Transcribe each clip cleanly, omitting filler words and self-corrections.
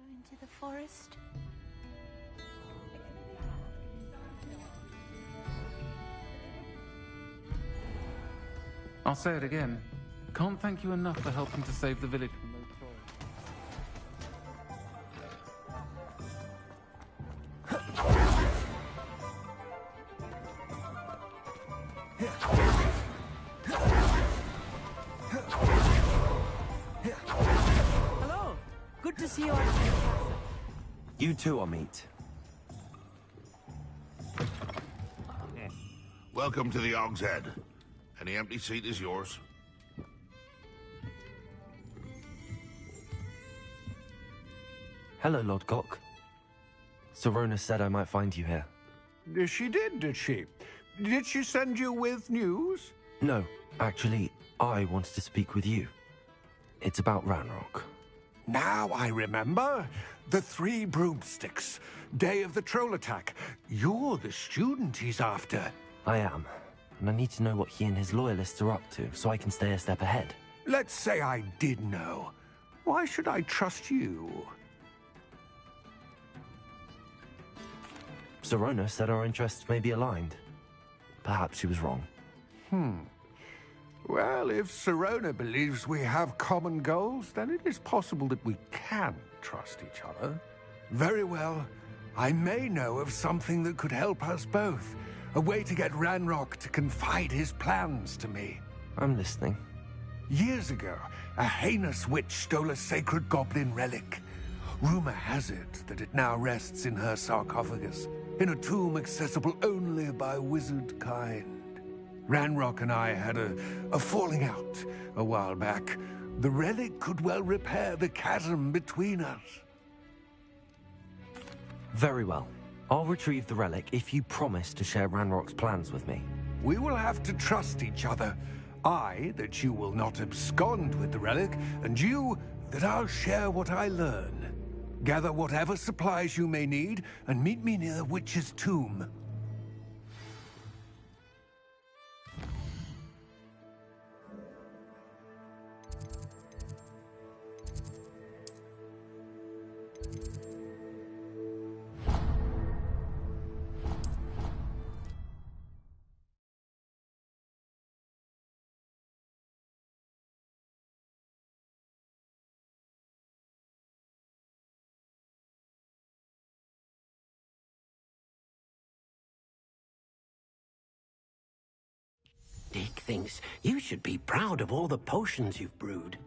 into the forest. I'll say it again. Can't thank you enough for helping to save the village from those Hello. Good to see you all. You too, Amit. Welcome to the Og's Head. Any empty seat is yours. Hello, Lord Gok. Sorona said I might find you here. She did she? Did she send you with news? No, actually, I wanted to speak with you. It's about Ranrock. Now I remember. The 3 broomsticks. Day of the troll attack. You're the student he's after. I am, and I need to know what he and his loyalists are up to, so I can stay a step ahead. Let's say I did know. Why should I trust you? Sorona said our interests may be aligned. Perhaps she was wrong. Well, if Sorona believes we have common goals, then it is possible that we can trust each other. Very well. I may know of something that could help us both. A way to get Ranrock to confide his plans to me. I'm listening. Years ago, a heinous witch stole a sacred goblin relic. Rumor has it that it now rests in her sarcophagus, in a tomb accessible only by wizard kind. Ranrock and I had a falling out a while back. The relic could well repair the chasm between us. Very well. I'll retrieve the relic if you promise to share Ranrock's plans with me. We will have to trust each other. I, that you will not abscond with the relic, and you, that I'll share what I learn. Gather whatever supplies you may need, and meet me near the witch's tomb. Dick thinks you should be proud of all the potions you've brewed.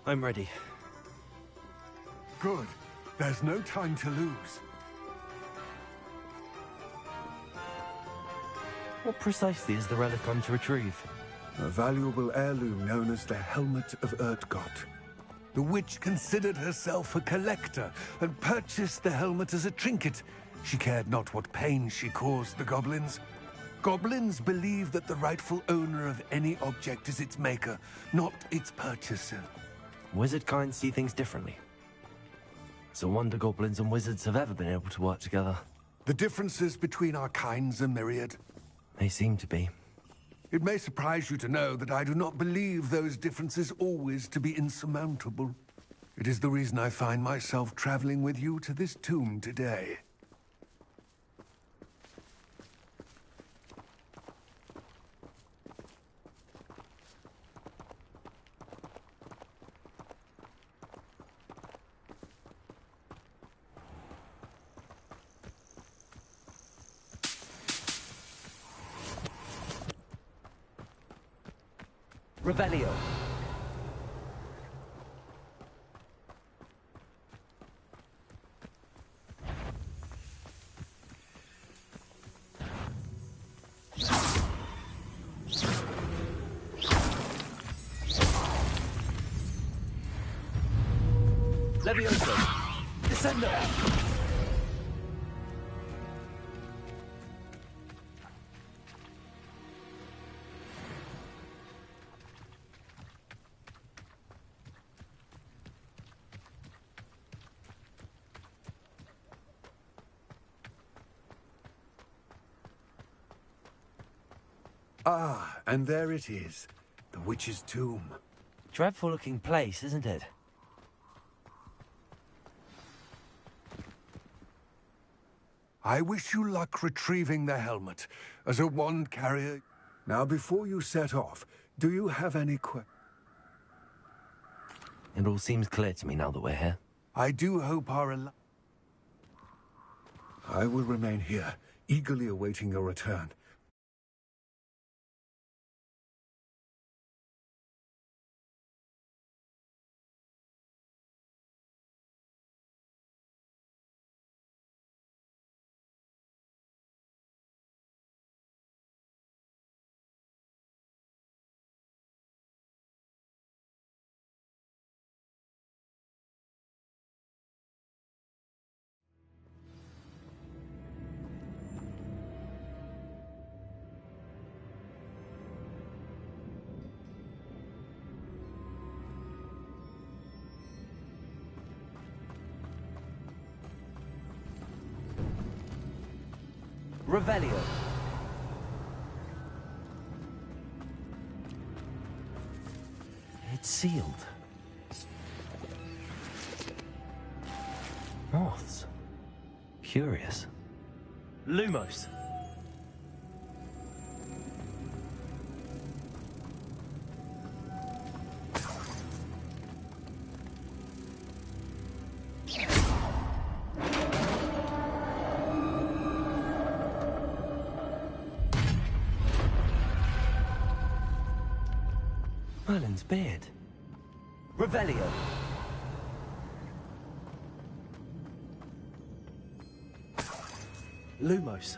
I'm ready. Good. There's no time to lose. What precisely is the relic I'm to retrieve? A valuable heirloom known as the Helmet of Urtgott. The witch considered herself a collector and purchased the helmet as a trinket. She cared not what pain she caused the goblins. Goblins believe that the rightful owner of any object is its maker, not its purchaser. Wizard kind see things differently. It's a wonder goblins and wizards have ever been able to work together. The differences between our kinds are myriad. They seem to be. It may surprise you to know that I do not believe those differences always to be insurmountable. It is the reason I find myself traveling with you to this tomb today. Revelio. Levioso. Descendo. Ah, and there it is. The witch's tomb. Dreadful looking place, isn't it? I wish you luck retrieving the helmet. As a wand carrier... Now, before you set off, do you have any It all seems clear to me now that we're here. I do hope I will remain here, eagerly awaiting your return. Revelio. It's sealed. Moths. Curious. Lumos. Merlin's beard. Revelio. Lumos.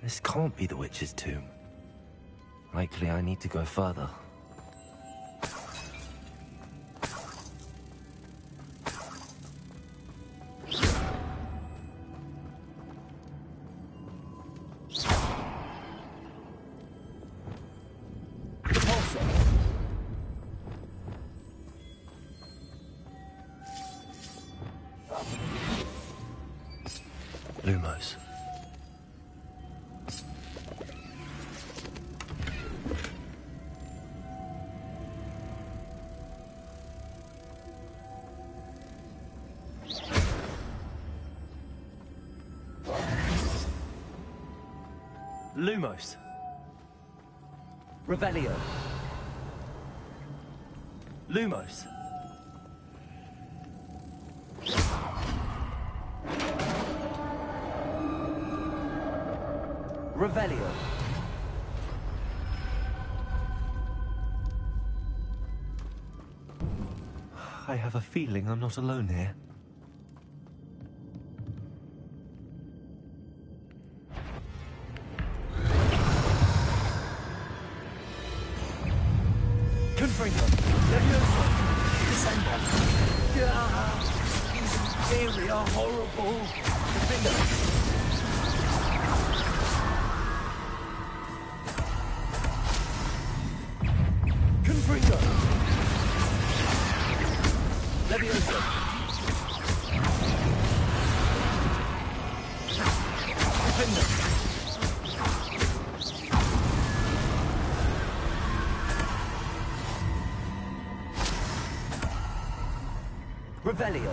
This can't be the witch's tomb. Likely I need to go further. Lumos. Lumos. Revelio. Lumos. Revelio. I have a feeling I'm not alone here. Confringo. Levioso. Descender. These very are horrible. Confringo. Confringo. Levioso. Confringo. Revelio.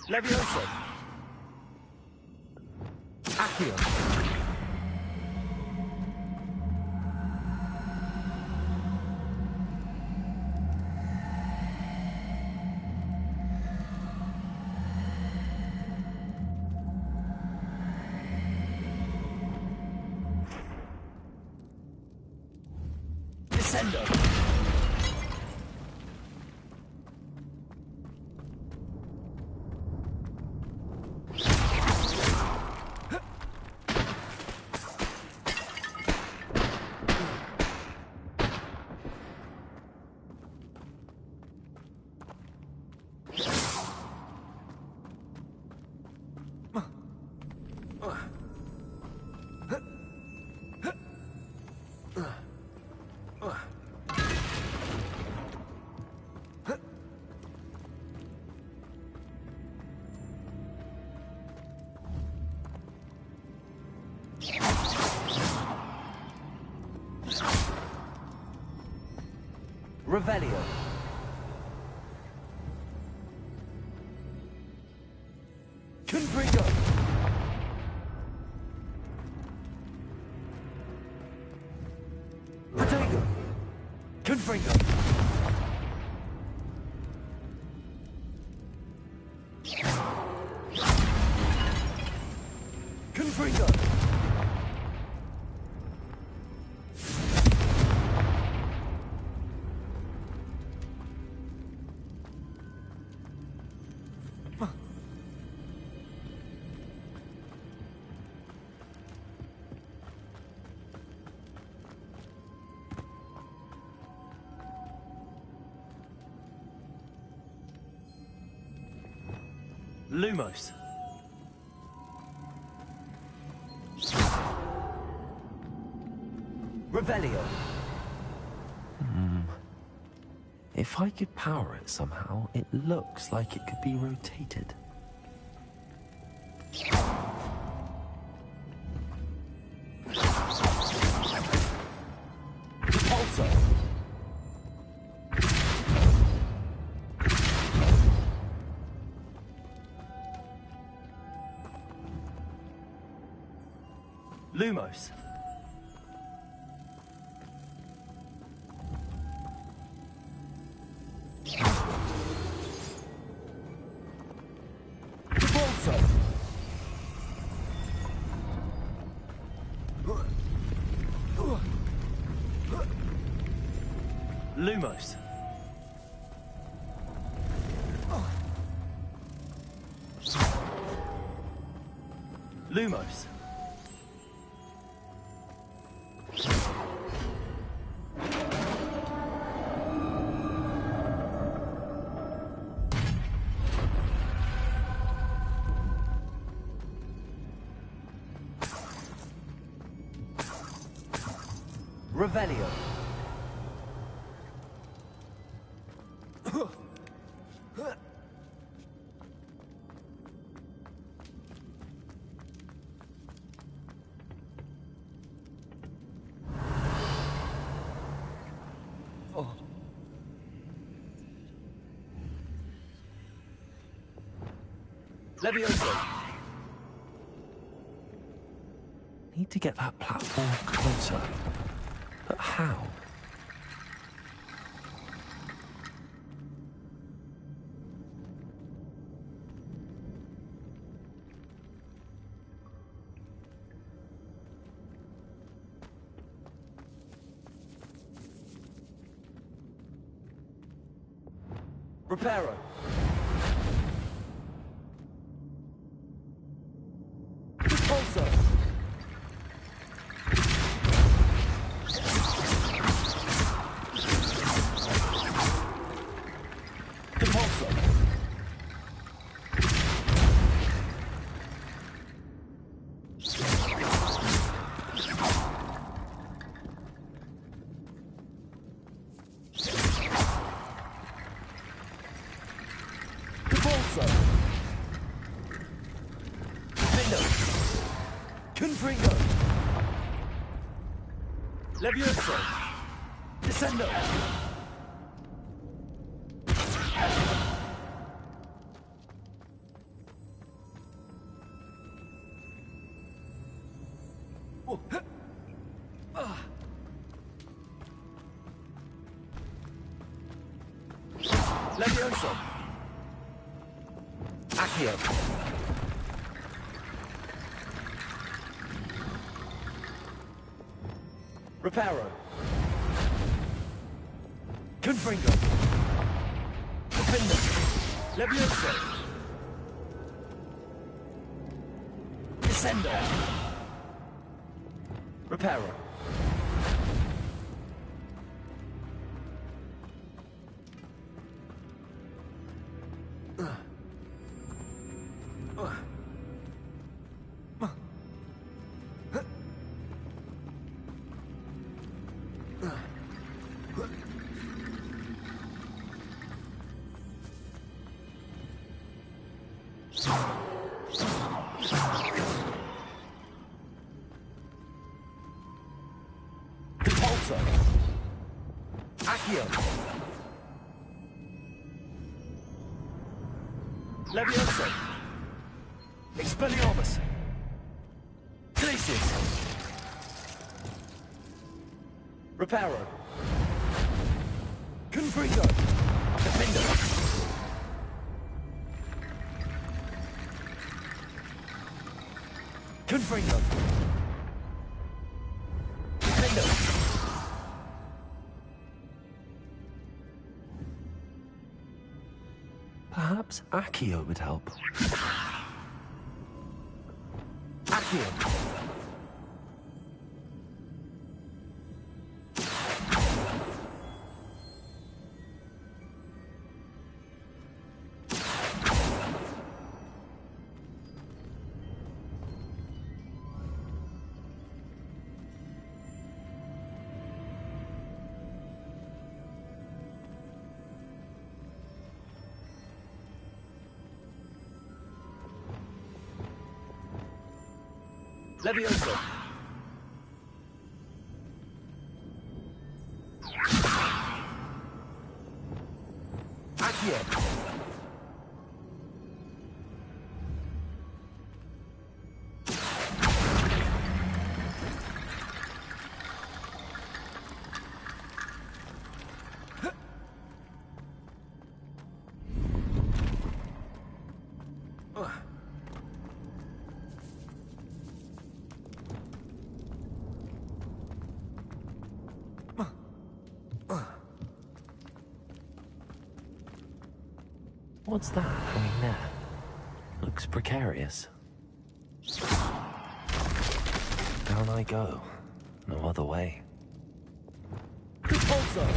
Levioso. Accio. Descendo. Revelio. Confringo. Protego. Confringo. Confringo. Lumos. Revelio. If I could power it somehow, it looks like it could be rotated. Repulsor. Lumos. Repulsor. Lumos. Lumos. Revelio. Levioso. Need to get that platform closer. But how? Reparo. Repulsor. Repulsor. Repulsor. Vindo. Confringo. Levioso. Descendo. Levioso. Accio. Reparo. Confringo. Defender. Levioso. Descendo. Reparo. Repulsor. Accio. Levioso. Expelliarmus. Glacius. Reparo. Confringo. Defender. Confringo. Defender. Perhaps Accio would help. Accio. Levioso. Accio. What's that hanging there? Looks precarious. Down I go. No other way. Repulsor!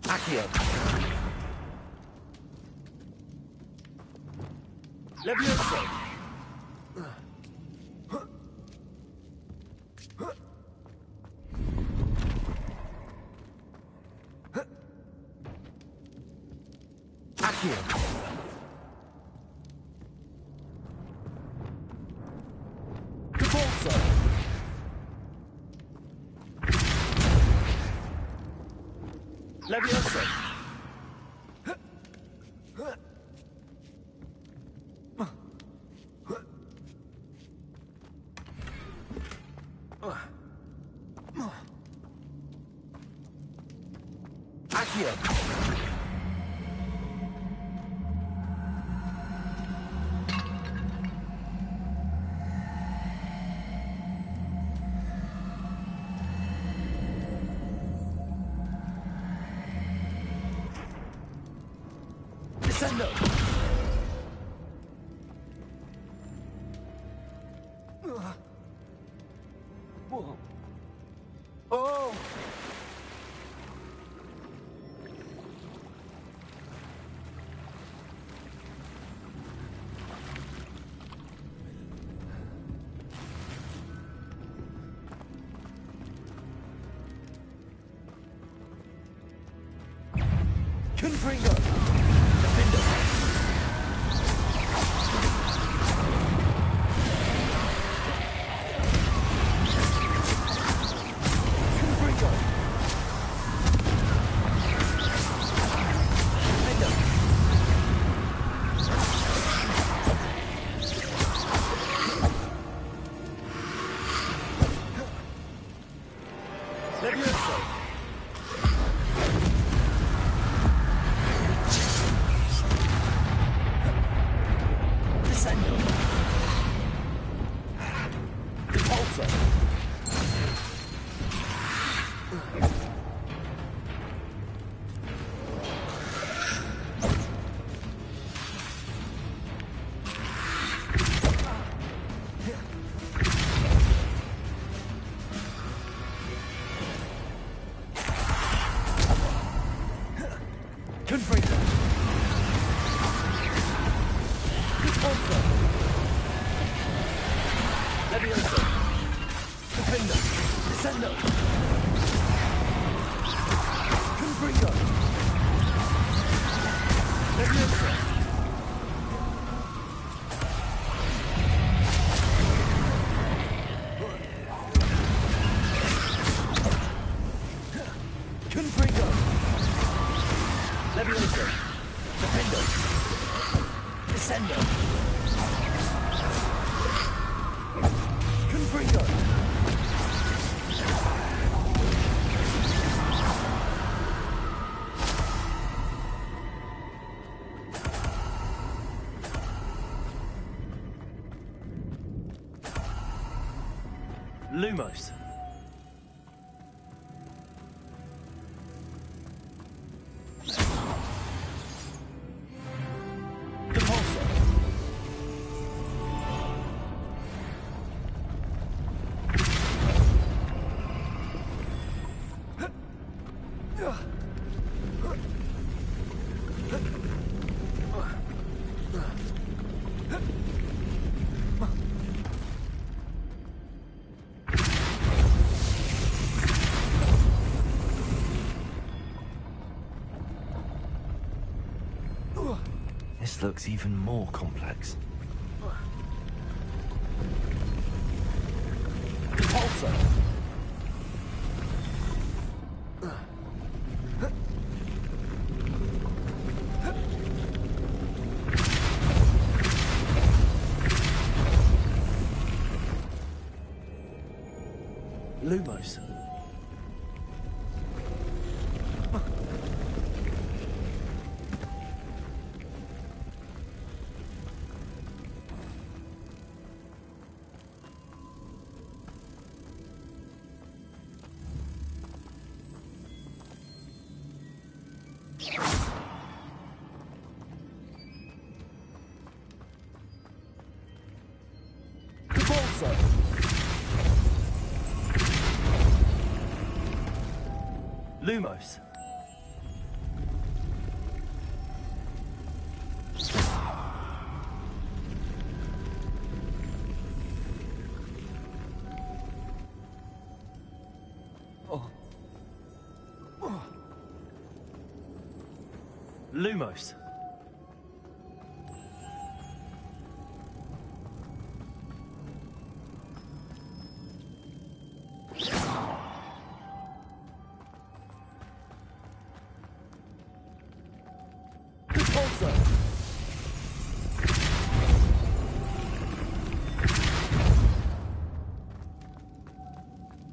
Accio! Levioso! Accio! Repulsor! Levioso! Accio! Descendo! Whoa. Oh! Confringo! Defender! Confringo! Defender! Levioso! Descendo! Repulsor! Confringo! Repulsor! Levioso! Defender! Descendo! Confringo! Levioso! Confringo! Levioso! Defender! Descendo! Confringo! Lumos! Repulsor! This looks even more complex. Repulsor! Lumos! Repulsor. Lumos. Lumos. Repulsor.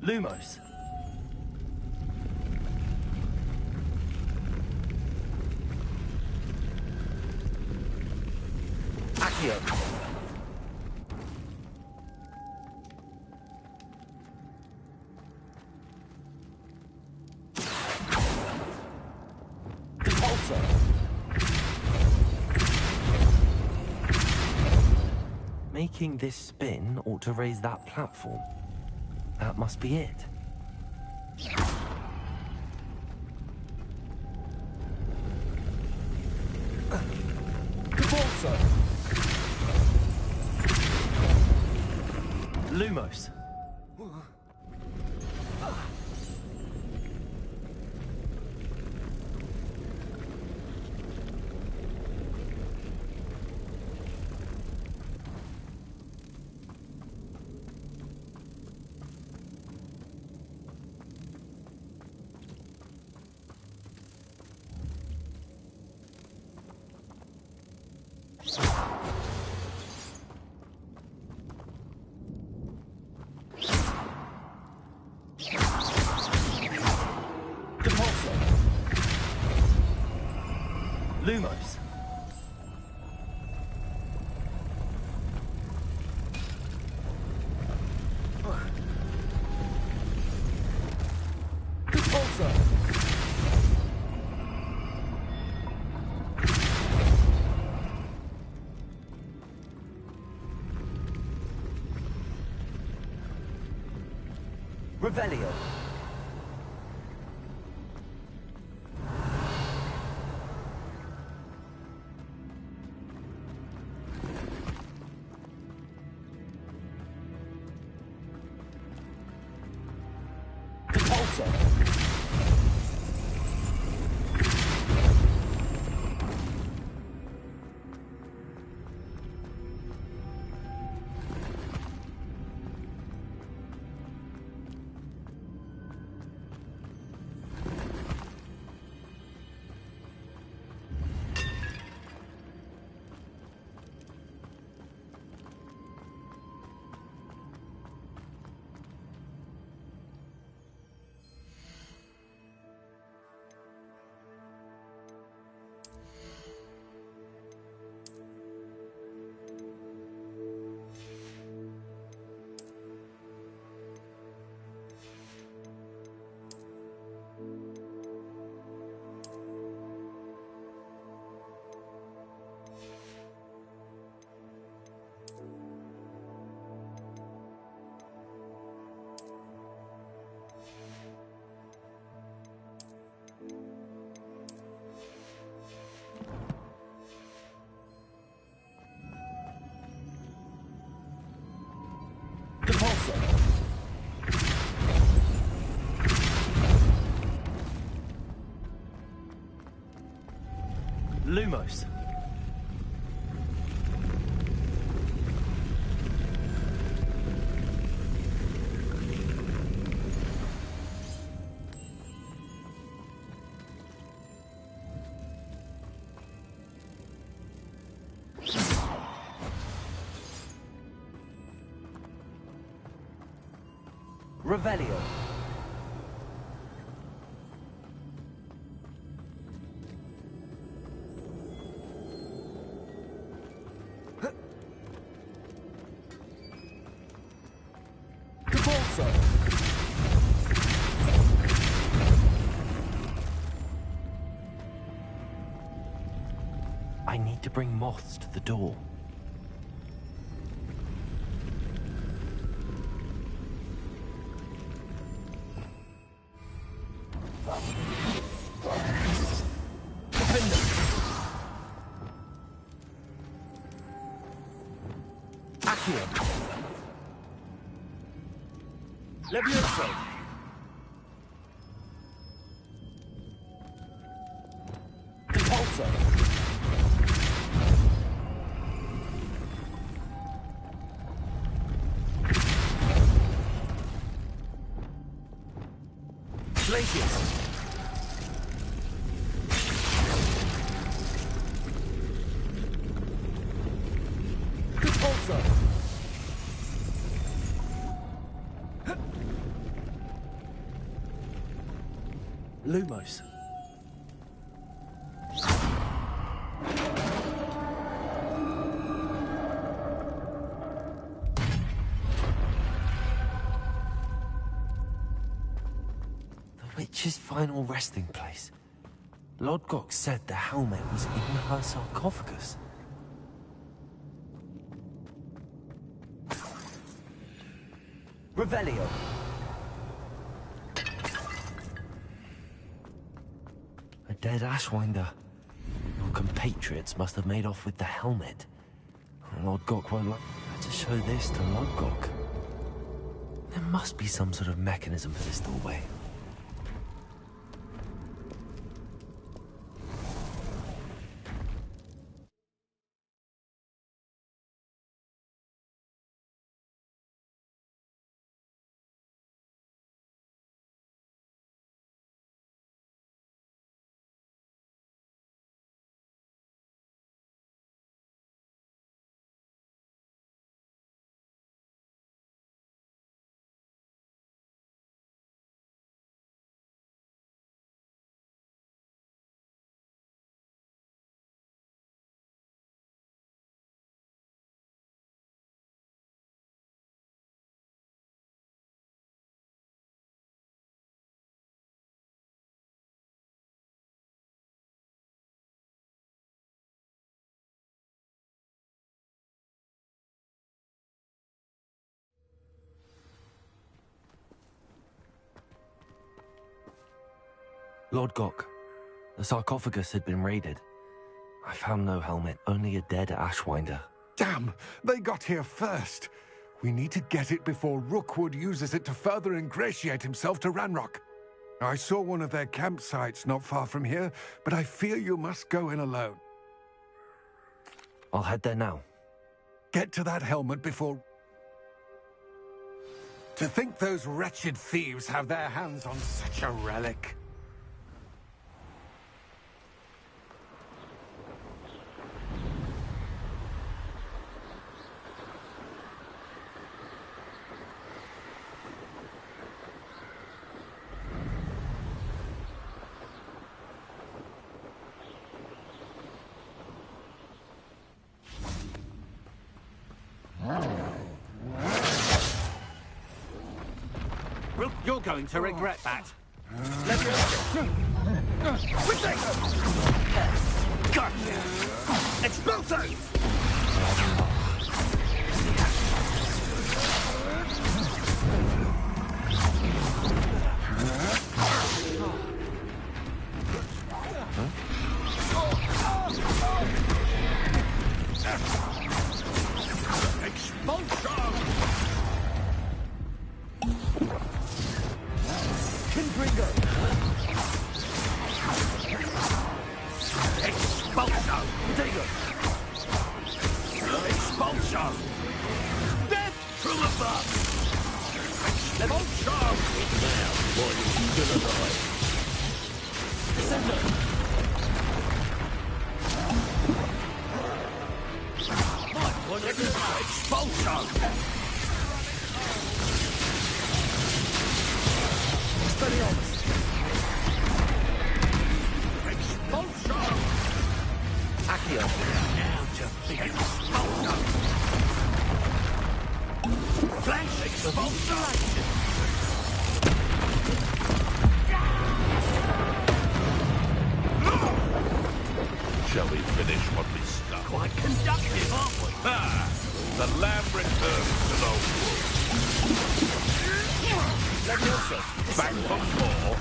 Lumos. Accio. Repulsor. Making this spin ought to raise that platform. That must be it. Repulsor. Lumos. Repulsor. Lumos. Repulsor. Revelio. Repulsor. Repulsor. Lumos. Revelio. Repulsor. I need to bring moths to the door. Levioso! Compulso! Glacius! Compulso! Lumos. The witch's final resting place. Lodgok said the helmet was in her sarcophagus. Revelio. A dead Ashwinder. Your compatriots must have made off with the helmet. Lodgok won't like to show this to Lodgok. There must be some sort of mechanism for this doorway. Lodgok, the sarcophagus had been raided. I found no helmet, only a dead Ashwinder. Damn! They got here first. We need to get it before Rookwood uses it to further ingratiate himself to Ranrock. I saw one of their campsites not far from here, but I fear you must go in alone. I'll head there now. Get to that helmet before... To think those wretched thieves have their hands on such a relic. You're going to regret that. Expulso! Shall we finish what we started? Quite conductive, aren't we? Ah! The lamb returns to the wood. Back for more?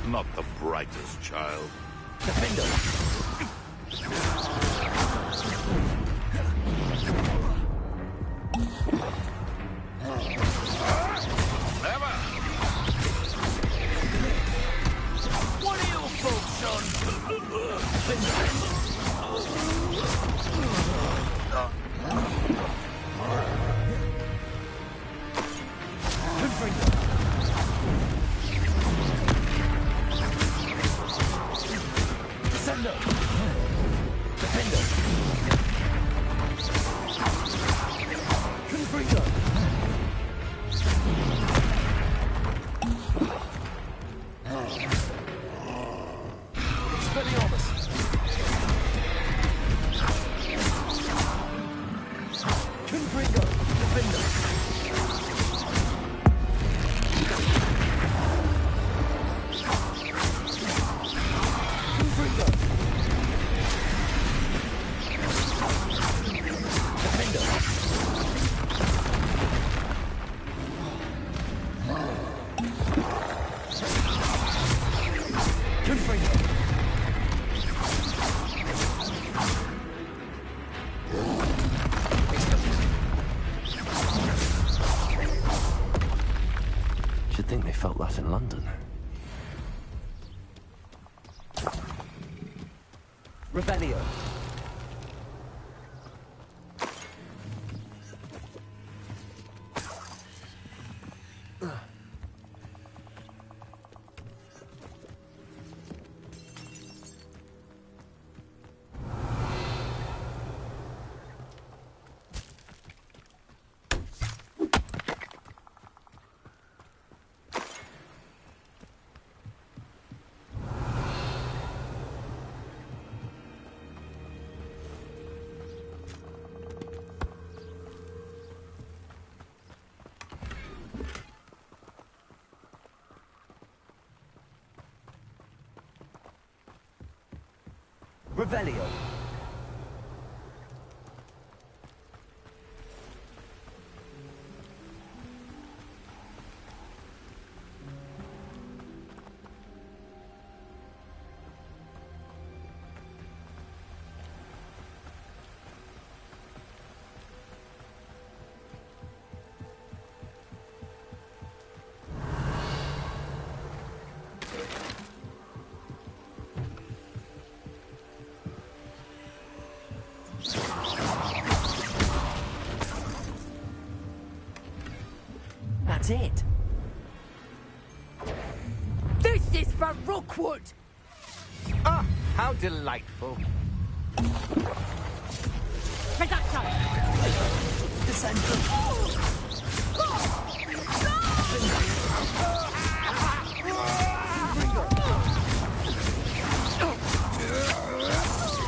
Not the brightest child. Never! What are your thoughts on... Should think they felt that in London. Revelio. Revelio. That's it. This is for Rookwood! Ah, how delightful. Reduction!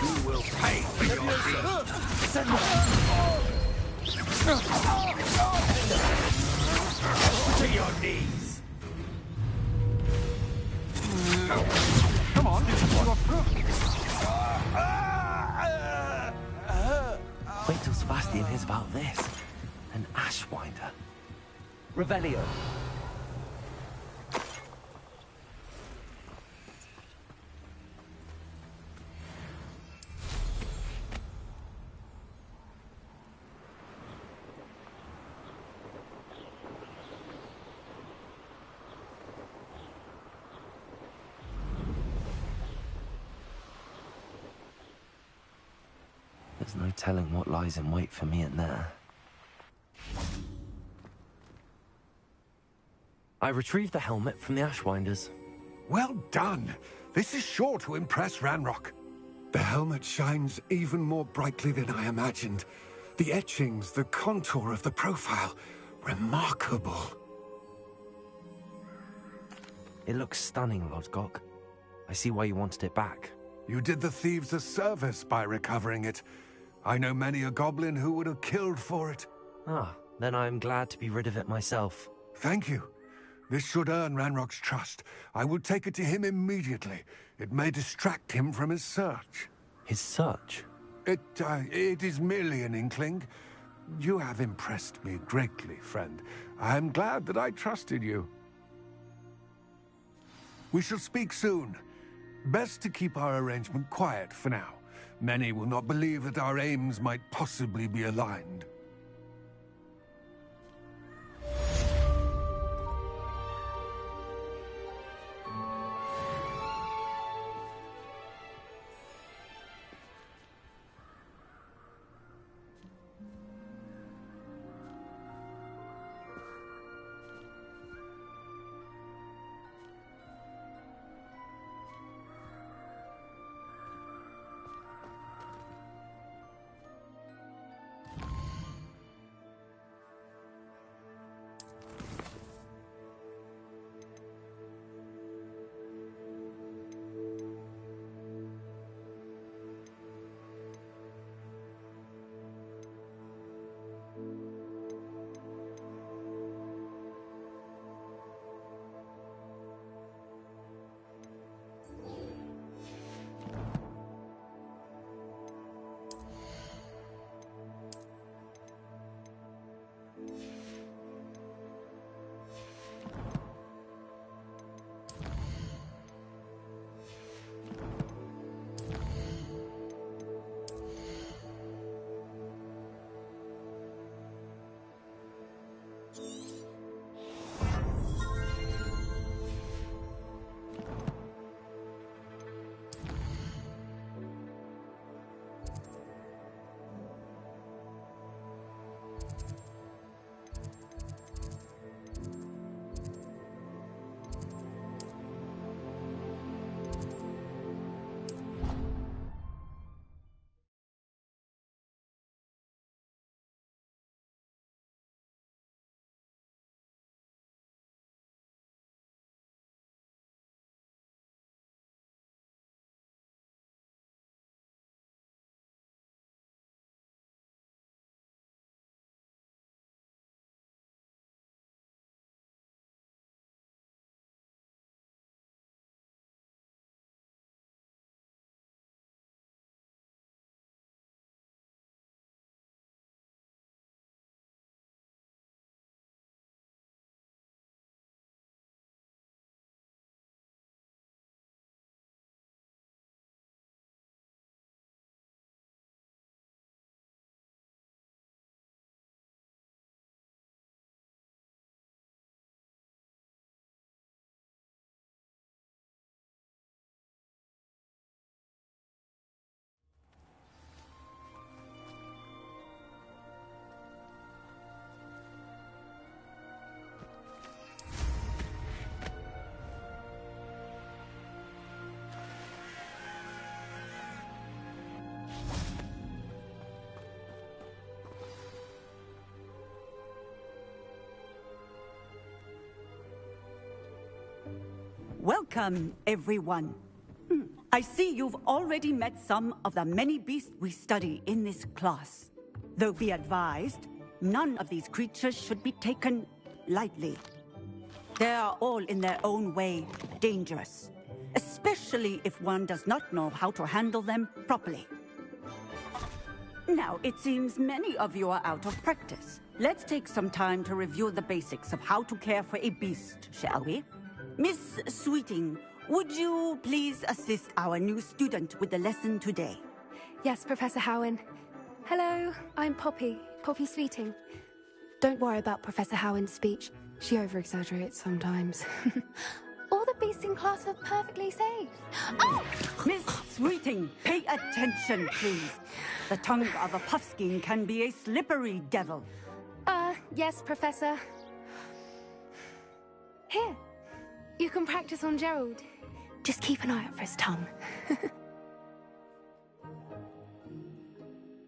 You will pay for your deeds. To your knees. Come on. Wait till Sebastian hears about this. An Ashwinder. Revelio. There's no telling what lies in wait for me in there. I retrieved the helmet from the Ashwinders. Well done. This is sure to impress Ranrock. The helmet shines even more brightly than I imagined. The etchings, the contour of the profile, remarkable. It looks stunning, Lodgok. I see why you wanted it back. You did the thieves a service by recovering it. I know many a goblin who would have killed for it. Ah, then I'm glad to be rid of it myself. Thank you. This should earn Ranrock's trust. I will take it to him immediately. It may distract him from his search. His search? It is merely an inkling. You have impressed me greatly, friend. I am glad that I trusted you. We shall speak soon. Best to keep our arrangement quiet for now. Many will not believe that our aims might possibly be aligned. Welcome, everyone. I see you've already met some of the many beasts we study in this class. Though be advised, none of these creatures should be taken lightly. They are all in their own way dangerous, especially if one does not know how to handle them properly. Now, it seems many of you are out of practice. Let's take some time to review the basics of how to care for a beast, shall we? Miss Sweeting, would you please assist our new student with the lesson today? Yes, Professor Howen. Hello, I'm Poppy Sweeting. Don't worry about Professor Howen's speech. She over-exaggerates sometimes. All the beasts in class are perfectly safe. Oh! Miss Sweeting, pay attention, please. The tongue of a puffskein can be a slippery devil. Yes, Professor. Here, you can practice on Gerald. Just keep an eye out for his tongue.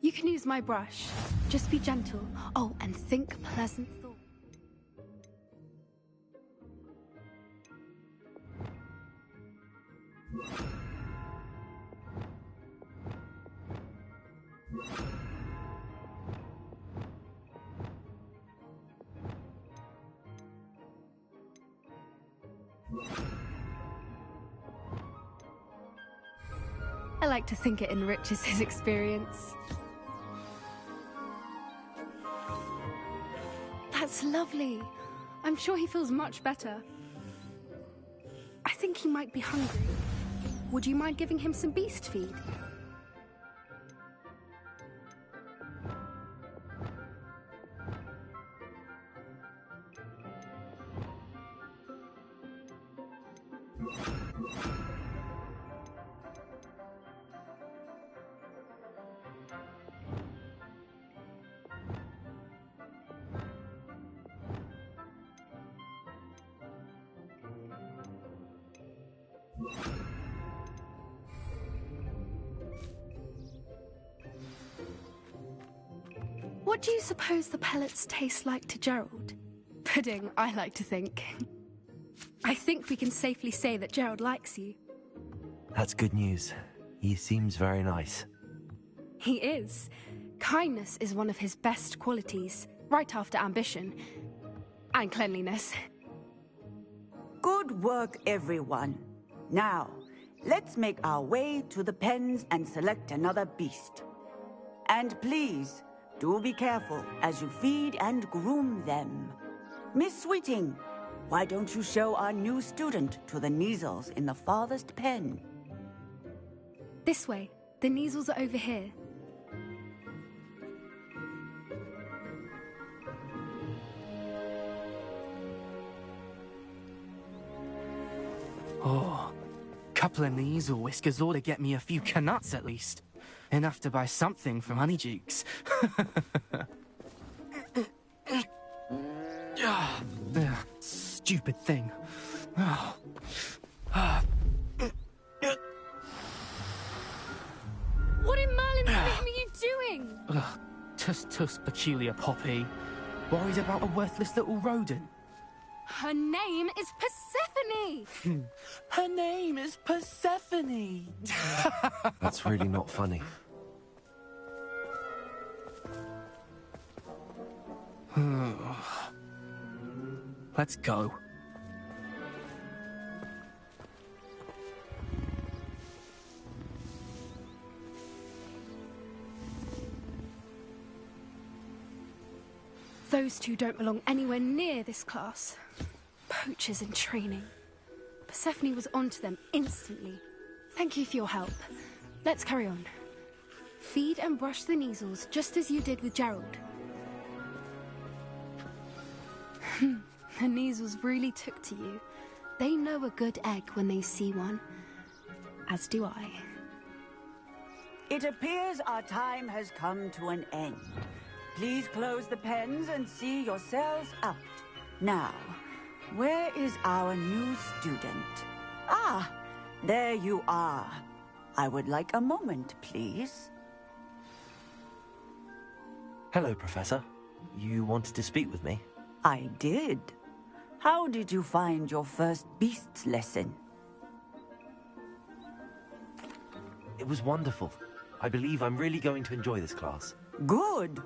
You can use my brush. Just be gentle. Oh, and think pleasant thoughts. I like to think it enriches his experience. That's lovely. I'm sure he feels much better. I think he might be hungry. Would you mind giving him some beast feed? What do you suppose the pellets taste like to Gerald? Pudding, I like to think. I think we can safely say that Gerald likes you. That's good news. He seems very nice. He is. Kindness is one of his best qualities, right after ambition. And cleanliness. Good work, everyone. Now, let's make our way to the pens and select another beast. And please, do be careful as you feed and groom them. Miss Sweeting, why don't you show our new student to the Kneazles in the farthest pen? This way. The Kneazles are over here. Oh, couple of Kneazle whiskers ought to get me a few canuts at least. Enough to buy something from Honeydukes. Stupid thing. What in Merlin's name are you doing? Tuss, peculiar Poppy. Worried about a worthless little rodent. Her name is Persephone! Her name is Persephone! That's really not funny. Let's go. Those two don't belong anywhere near this class. Poachers in training. Persephone was onto them instantly. Thank you for your help. Let's carry on. Feed and brush the Kneazles just as you did with Gerald. The Kneazles really took to you. They know a good egg when they see one. As do I. It appears our time has come to an end. Please close the pens and see yourselves out. Now, where is our new student? Ah, there you are. I would like a moment, please. Hello, Professor. You wanted to speak with me? I did. How did you find your first beasts lesson? It was wonderful. I believe I'm really going to enjoy this class. Good.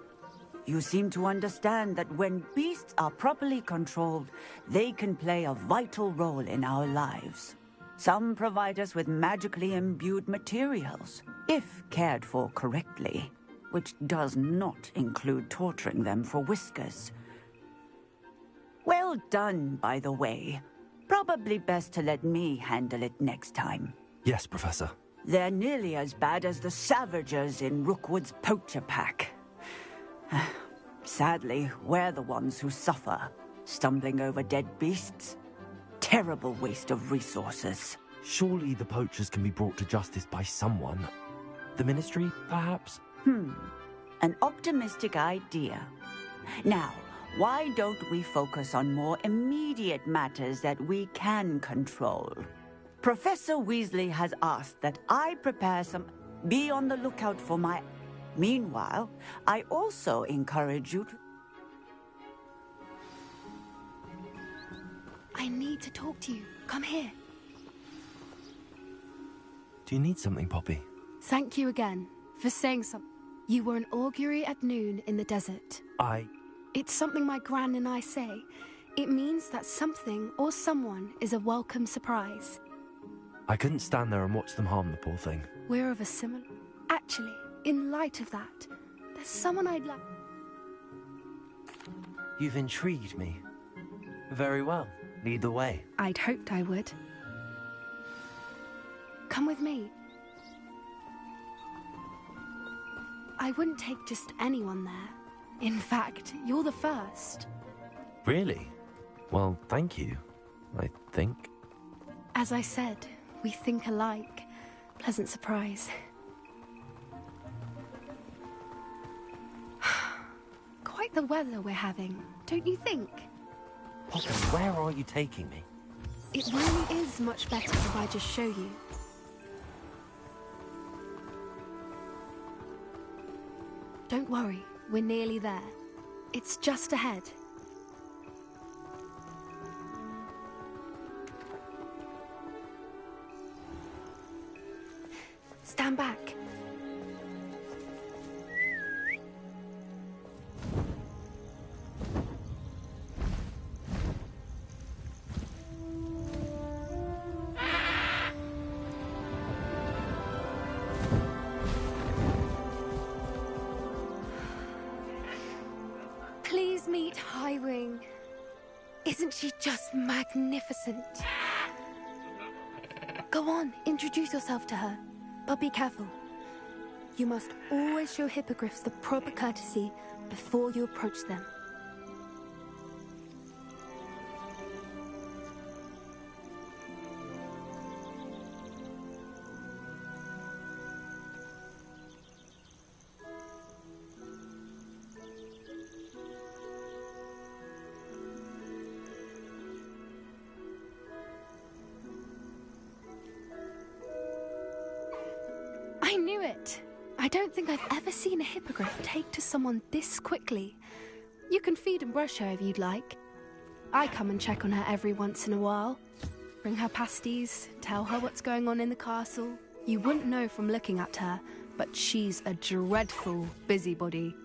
You seem to understand that when beasts are properly controlled, they can play a vital role in our lives. Some provide us with magically imbued materials, if cared for correctly, which does not include torturing them for whiskers. Well done, by the way. Probably best to let me handle it next time. Yes, Professor. They're nearly as bad as the Savagers in Rookwood's poacher pack. Sadly, we're the ones who suffer, stumbling over dead beasts. Terrible waste of resources. Surely the poachers can be brought to justice by someone. The Ministry, perhaps? An optimistic idea. Now, why don't we focus on more immediate matters that we can control? Professor Weasley has asked that I prepare some... Be on the lookout for my... Meanwhile, I also encourage you to... I need to talk to you. Come here. Do you need something, Poppy? Thank you again for saying something. You were an augury at noon in the desert. It's something my gran and I say. It means that something or someone is a welcome surprise. I couldn't stand there and watch them harm the poor thing. We're of a similar... Actually, in light of that, there's someone I'd like... You've intrigued me. Very well. Lead the way. I'd hoped I would. Come with me. I wouldn't take just anyone there. In fact, you're the first. Really? Well, thank you, I think. As I said, we think alike. Pleasant surprise. Quite the weather we're having, don't you think? Poppy, where are you taking me? It really is much better if I just show you. Don't worry, we're nearly there. It's just ahead. Stand back. Please meet Highwing. Isn't she just magnificent? Go on, introduce yourself to her. But be careful. You must always show hippogriffs the proper courtesy before you approach them. I knew it! I don't think I've ever seen a hippogriff take to someone this quickly. You can feed and brush her if you'd like. I come and check on her every once in a while. Bring her pasties, tell her what's going on in the castle. You wouldn't know from looking at her, but she's a dreadful busybody.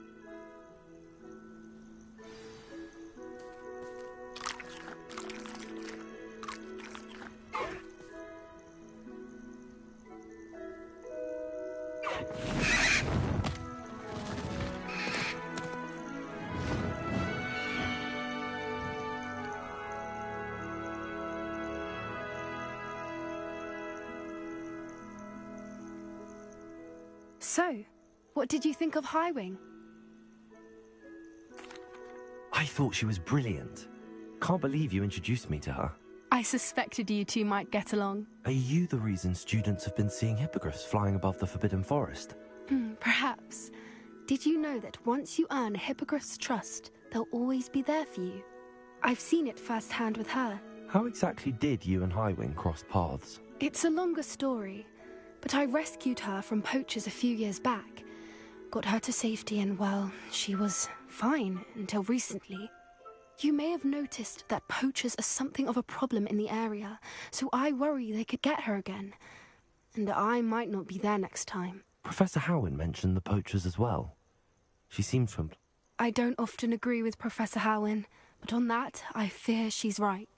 So, what did you think of Highwing? I thought she was brilliant. Can't believe you introduced me to her. I suspected you two might get along. Are you the reason students have been seeing hippogriffs flying above the Forbidden Forest? Perhaps. Did you know that once you earn a hippogriff's trust, they'll always be there for you? I've seen it firsthand with her. How exactly did you and Highwing cross paths? It's a longer story, but I rescued her from poachers a few years back. Got her to safety and, well, she was fine until recently. You may have noticed that poachers are something of a problem in the area, so I worry they could get her again. And I might not be there next time. Professor Howen mentioned the poachers as well. She seems to... I don't often agree with Professor Howen, but on that, I fear she's right.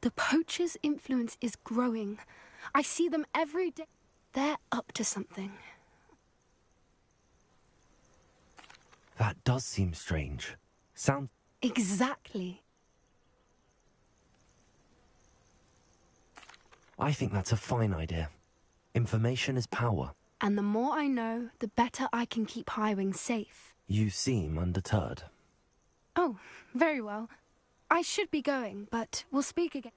The poachers' influence is growing. I see them every day. They're up to something. That does seem strange. Sounds... Exactly. I think that's a fine idea. Information is power. And the more I know, the better I can keep Highwing safe. You seem undeterred. Oh, very well. I should be going, but we'll speak again.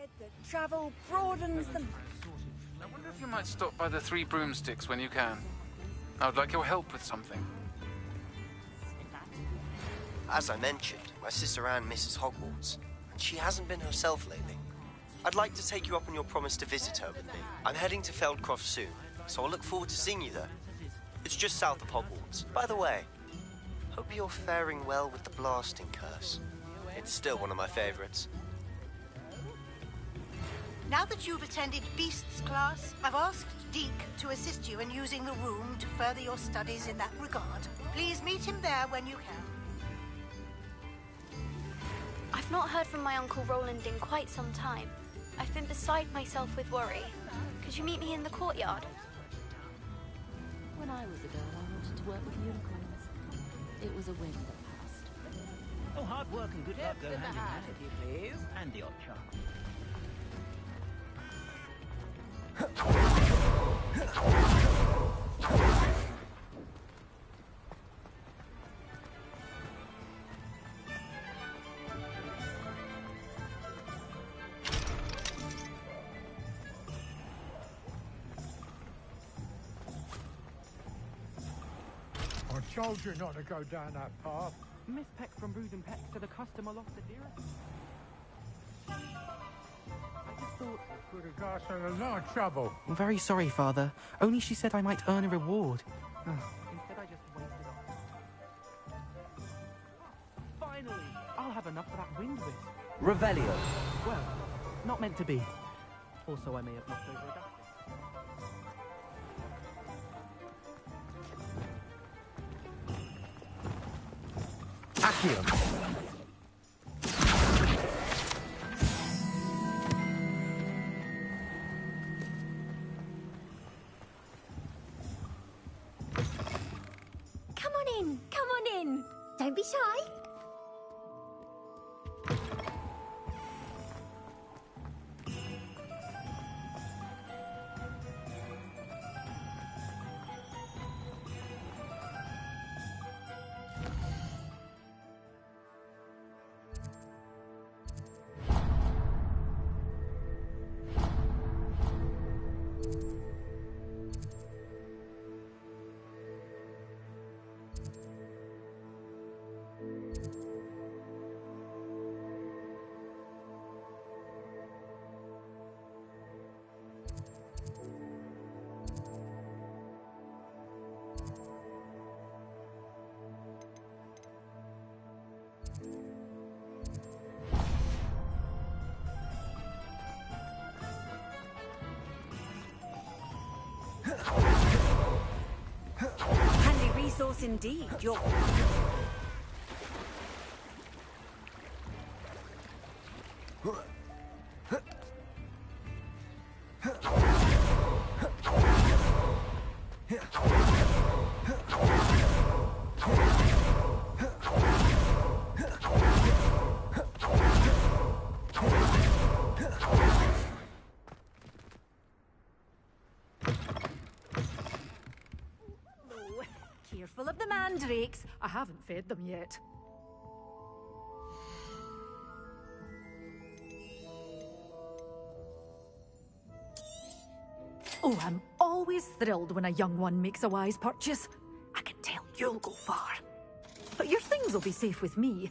said that travel broadens the... I wonder if you might stop by the Three Broomsticks when you can. I would like your help with something. As I mentioned, my sister Anne misses Hogwarts, and she hasn't been herself lately. I'd like to take you up on your promise to visit her with me. I'm heading to Feldcroft soon, so I'll look forward to seeing you there. It's just south of Hogwarts. By the way, hope you're faring well with the blasting curse. It's still one of my favorites. Now that you've attended Beasts class, I've asked Deke to assist you in using the room to further your studies in that regard. Please meet him there when you can. I've not heard from my Uncle Roland in quite some time. I've been beside myself with worry. Could you meet me in the courtyard? When I was a girl, I wanted to work with unicorns. It was a whim that passed. Oh, hard work and good luck go hand in hand, if you please. And the odd charm. I told you not to go down that path. Miss Peck from Brood and Peck said a customer lost a dearest. I just thought... Could have got us in a lot of trouble. I'm very sorry, Father. Only she said I might earn a reward. Instead, I just wasted off. Finally! I'll have enough for that wind whisk. Revelio. Well, not meant to be. Also, I may have knocked over a dustbin. Accio. Come on in. Come on in. Don't be shy. Handy resource indeed. You're... Careful of the mandrakes. I haven't fed them yet. Oh, I'm always thrilled when a young one makes a wise purchase. I can tell you'll go far. But your things will be safe with me,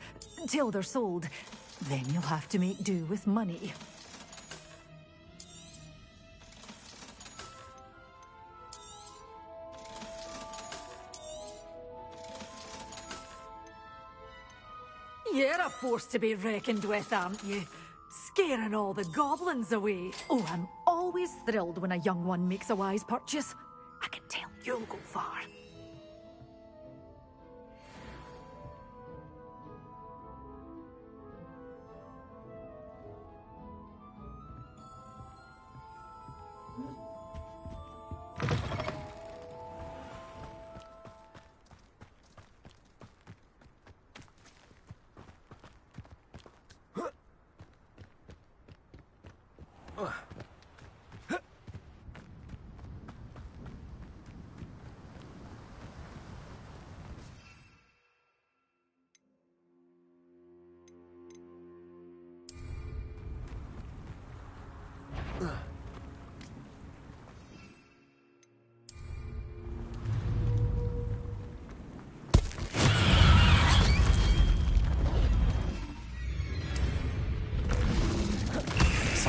till they're sold. Then you'll have to make do with money. You're a force to be reckoned with, aren't you? Scaring all the goblins away. Oh, I'm always thrilled when a young one makes a wise purchase. I can tell you'll go far.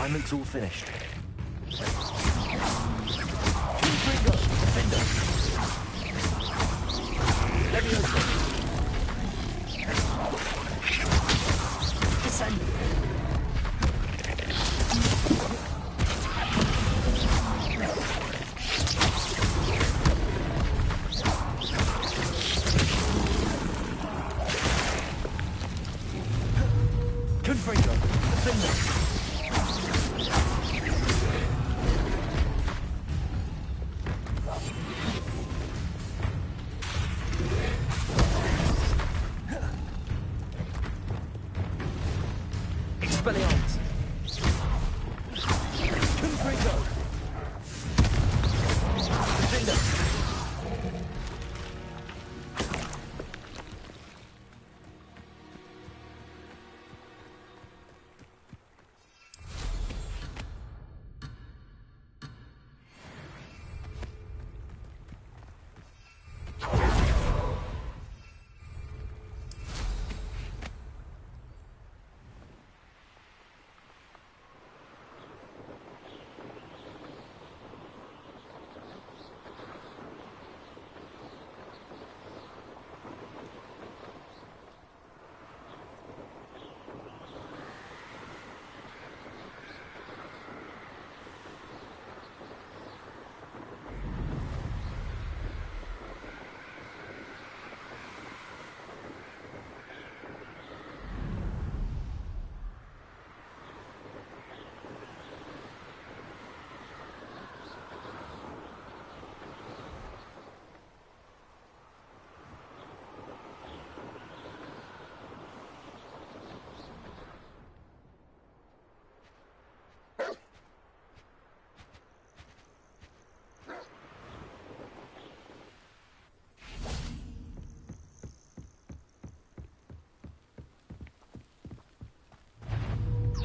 Assignment's all finished. Confringo! Defender! Levioso! Descend! Confringo! Defender! Expelliarmus! Confringo! Defender!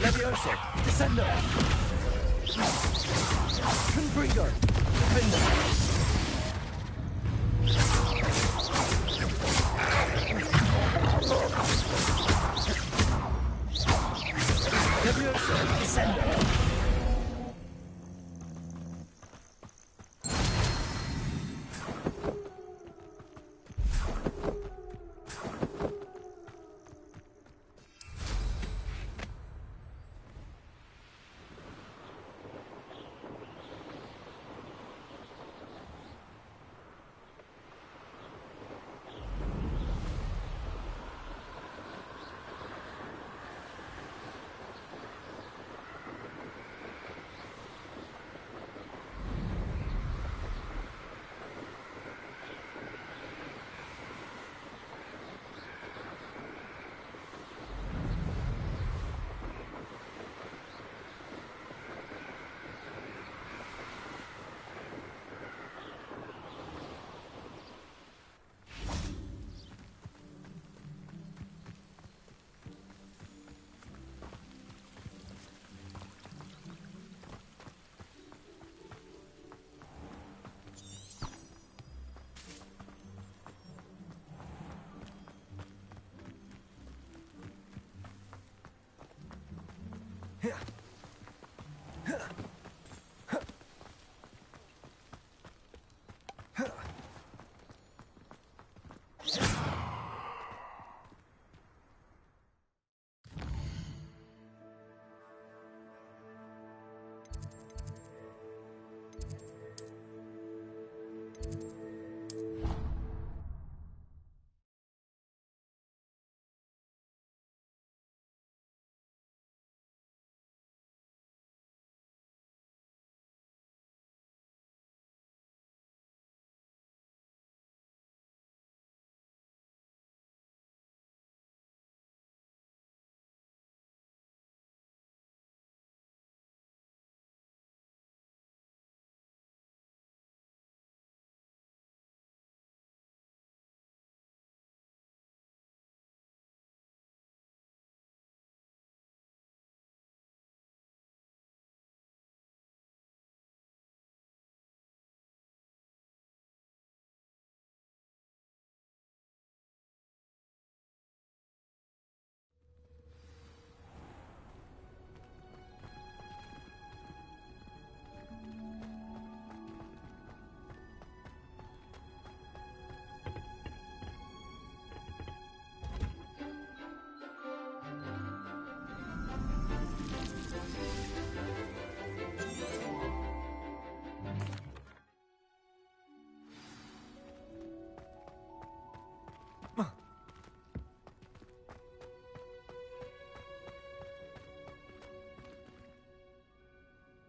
Levioso! Descendo! Confringo! Defender! Levioso! Descendo!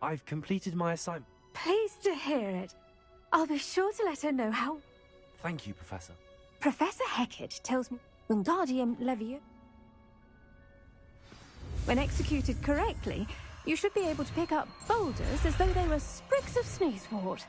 I've completed my assignment. Pleased to hear it. I'll be sure to let her know how... Thank you, Professor. Professor Hecat tells me Wingardium Leviosa. When executed correctly, you should be able to pick up boulders as though they were sprigs of sneezewort.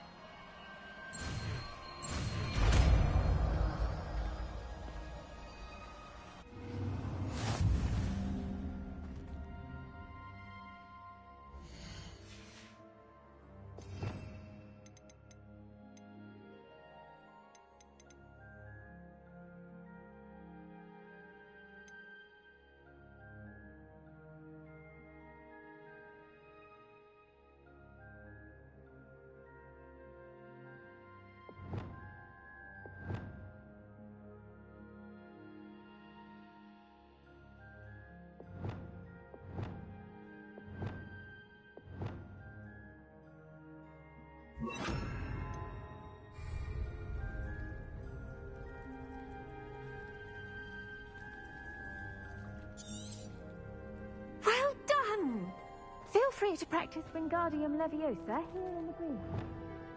Well done! Feel free to practice Wingardium Leviosa here in the greenhouse.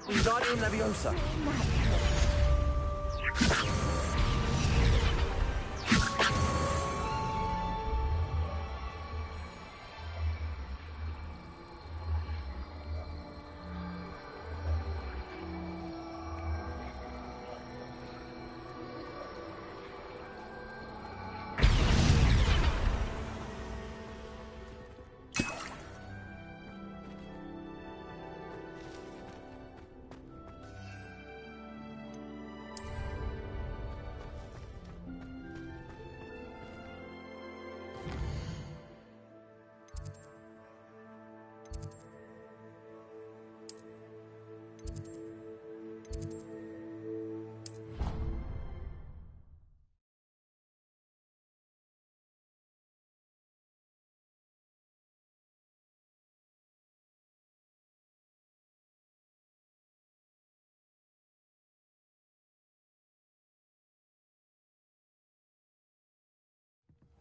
Wingardium Leviosa.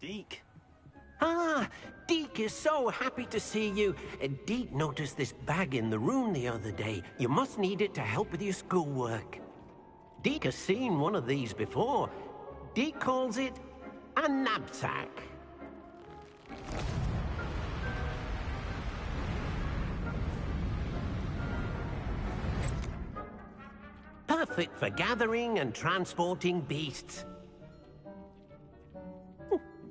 Deke. Ah, Deke is so happy to see you. Deke noticed this bag in the room the other day. You must need it to help with your schoolwork. Deke has seen one of these before. Deke calls it a knapsack. Perfect for gathering and transporting beasts.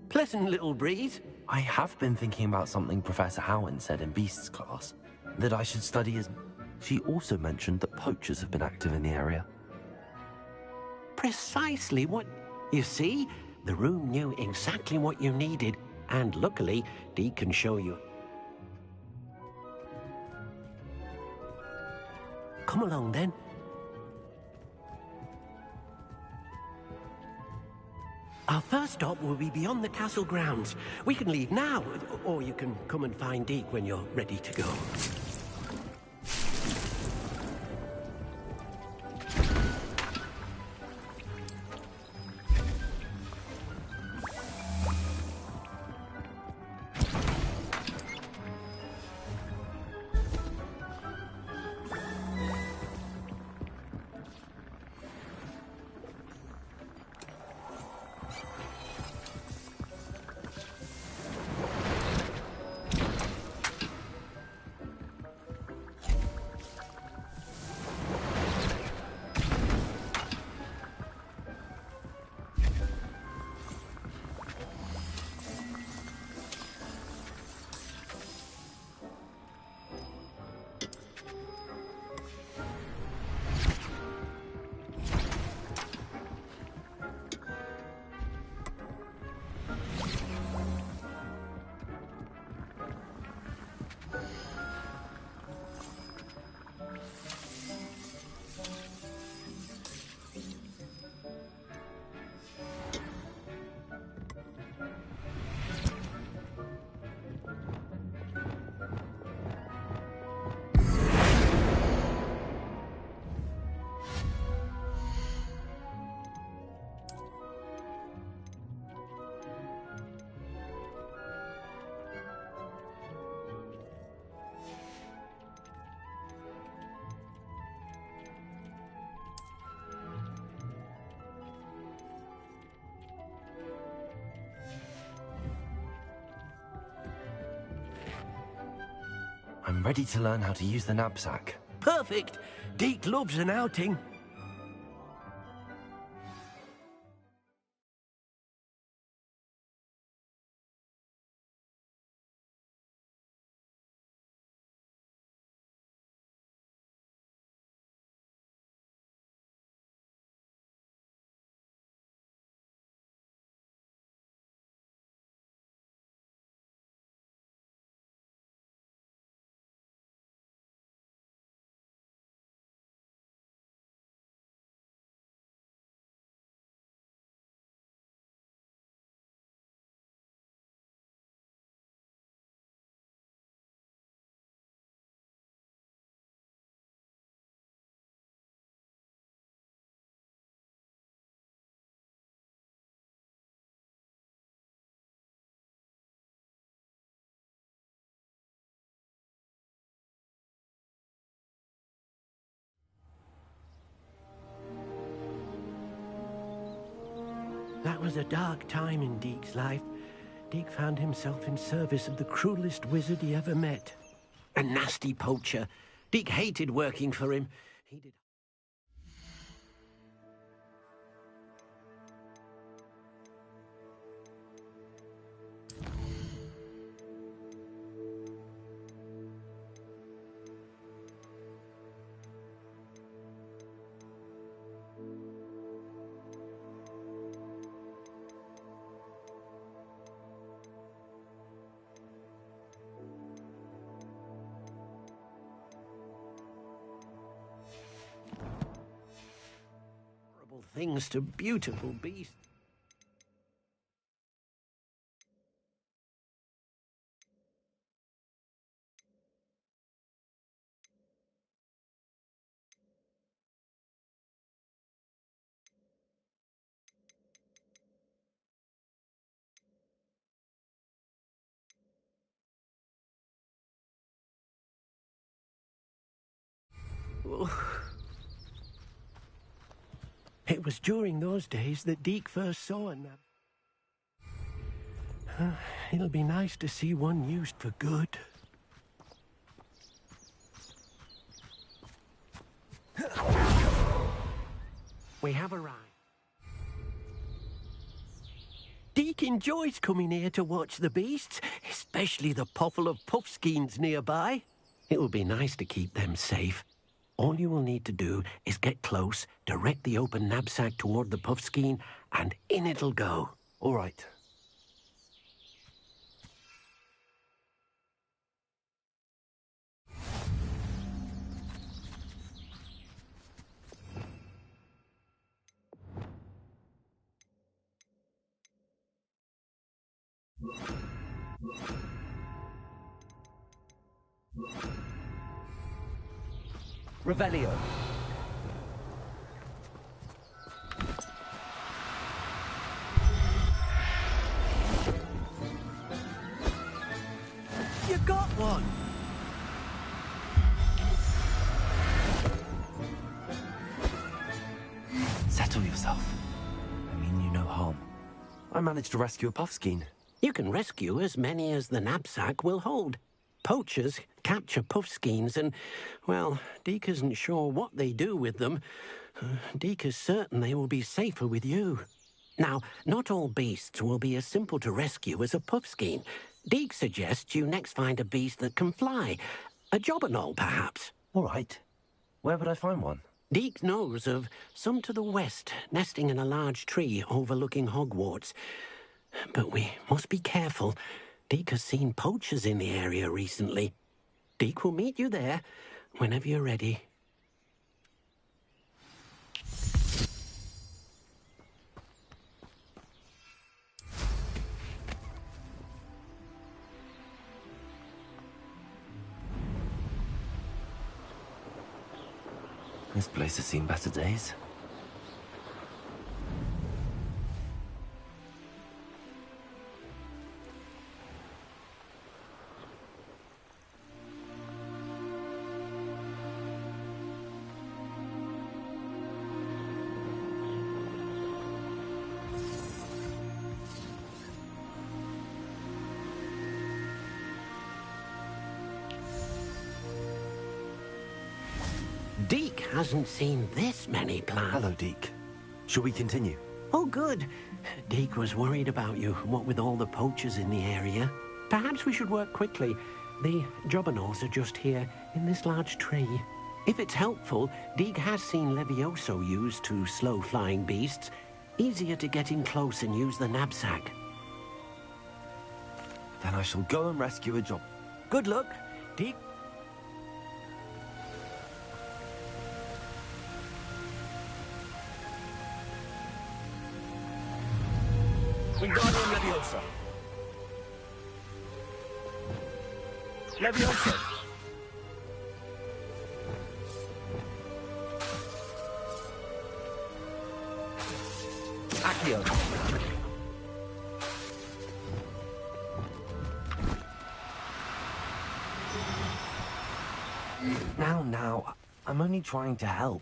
Pleasant little breeze. I have been thinking about something Professor Howin said in Beasts class. That I should study as... She also mentioned that poachers have been active in the area. Precisely what... You see, the room knew exactly what you needed, and luckily, Dee can show you. Come along, then. Our first stop will be beyond the castle grounds. We can leave now, or you can come and find Deke when you're ready to go. I'm ready to learn how to use the knapsack. Perfect. Deke loves an outing. That was a dark time in Deke's life. Deke found himself in service of the cruelest wizard he ever met. A nasty poacher. Deke hated working for him. He did. Things to beautiful beasts. It was during those days that Deke first saw a nap. It'll be nice to see one used for good. We have arrived. Deke enjoys coming here to watch the beasts, especially the potful of puffskeins nearby. It will be nice to keep them safe. All you will need to do is get close, direct the open knapsack toward the puffskein, and in it'll go. All right. Revelio. You got one! Settle yourself. I mean you no harm. I managed to rescue a puffskein. You can rescue as many as the knapsack will hold. Poachers capture puffskeins and, well, Deke isn't sure what they do with them. Deke is certain they will be safer with you. Now, not all beasts will be as simple to rescue as a puffskein. Deke suggests you next find a beast that can fly. A jobberknoll, perhaps. All right. Where would I find one? Deke knows of some to the west, nesting in a large tree overlooking Hogwarts. But we must be careful. Deke has seen poachers in the area recently. Deke will meet you there whenever you're ready. This place has seen better days. hasn't seen this many plants. Hello, Deke. Shall we continue? Oh, good. Deke was worried about you, what with all the poachers in the area. Perhaps we should work quickly. The jobberknolls are just here, in this large tree. If it's helpful, Deke has seen Levioso used to slow flying beasts. Easier to get in close and use the knapsack. Then I shall go and rescue a job. Good luck, Deke. Wingardium Leviosa. Leviosa. Accio. Now, I'm only trying to help.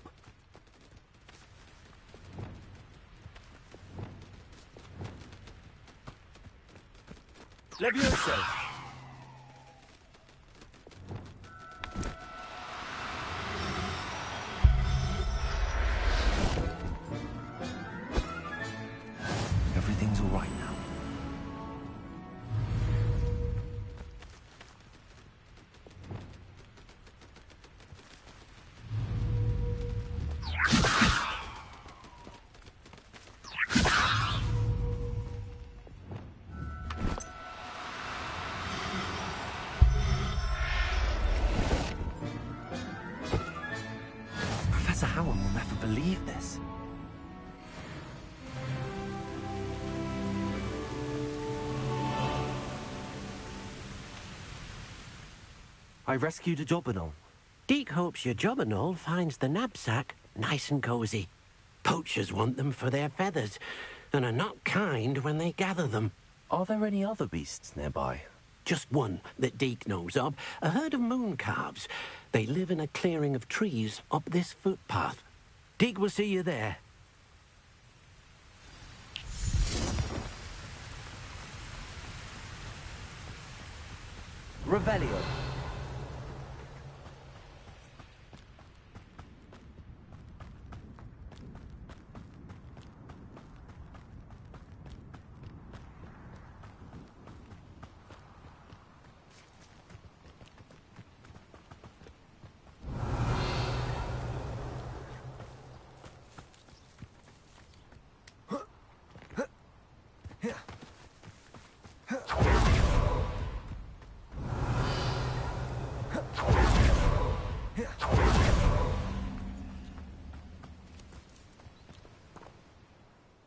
Leviosa. Everything's all right now. Professor Howard will never believe this. I rescued a jobberknoll. Deke hopes your jobberknoll finds the knapsack nice and cozy. Poachers want them for their feathers, and are not kind when they gather them. Are there any other beasts nearby? Just one that Deke knows of, a herd of moon calves. They live in a clearing of trees up this footpath. Deke will see you there. Revelio.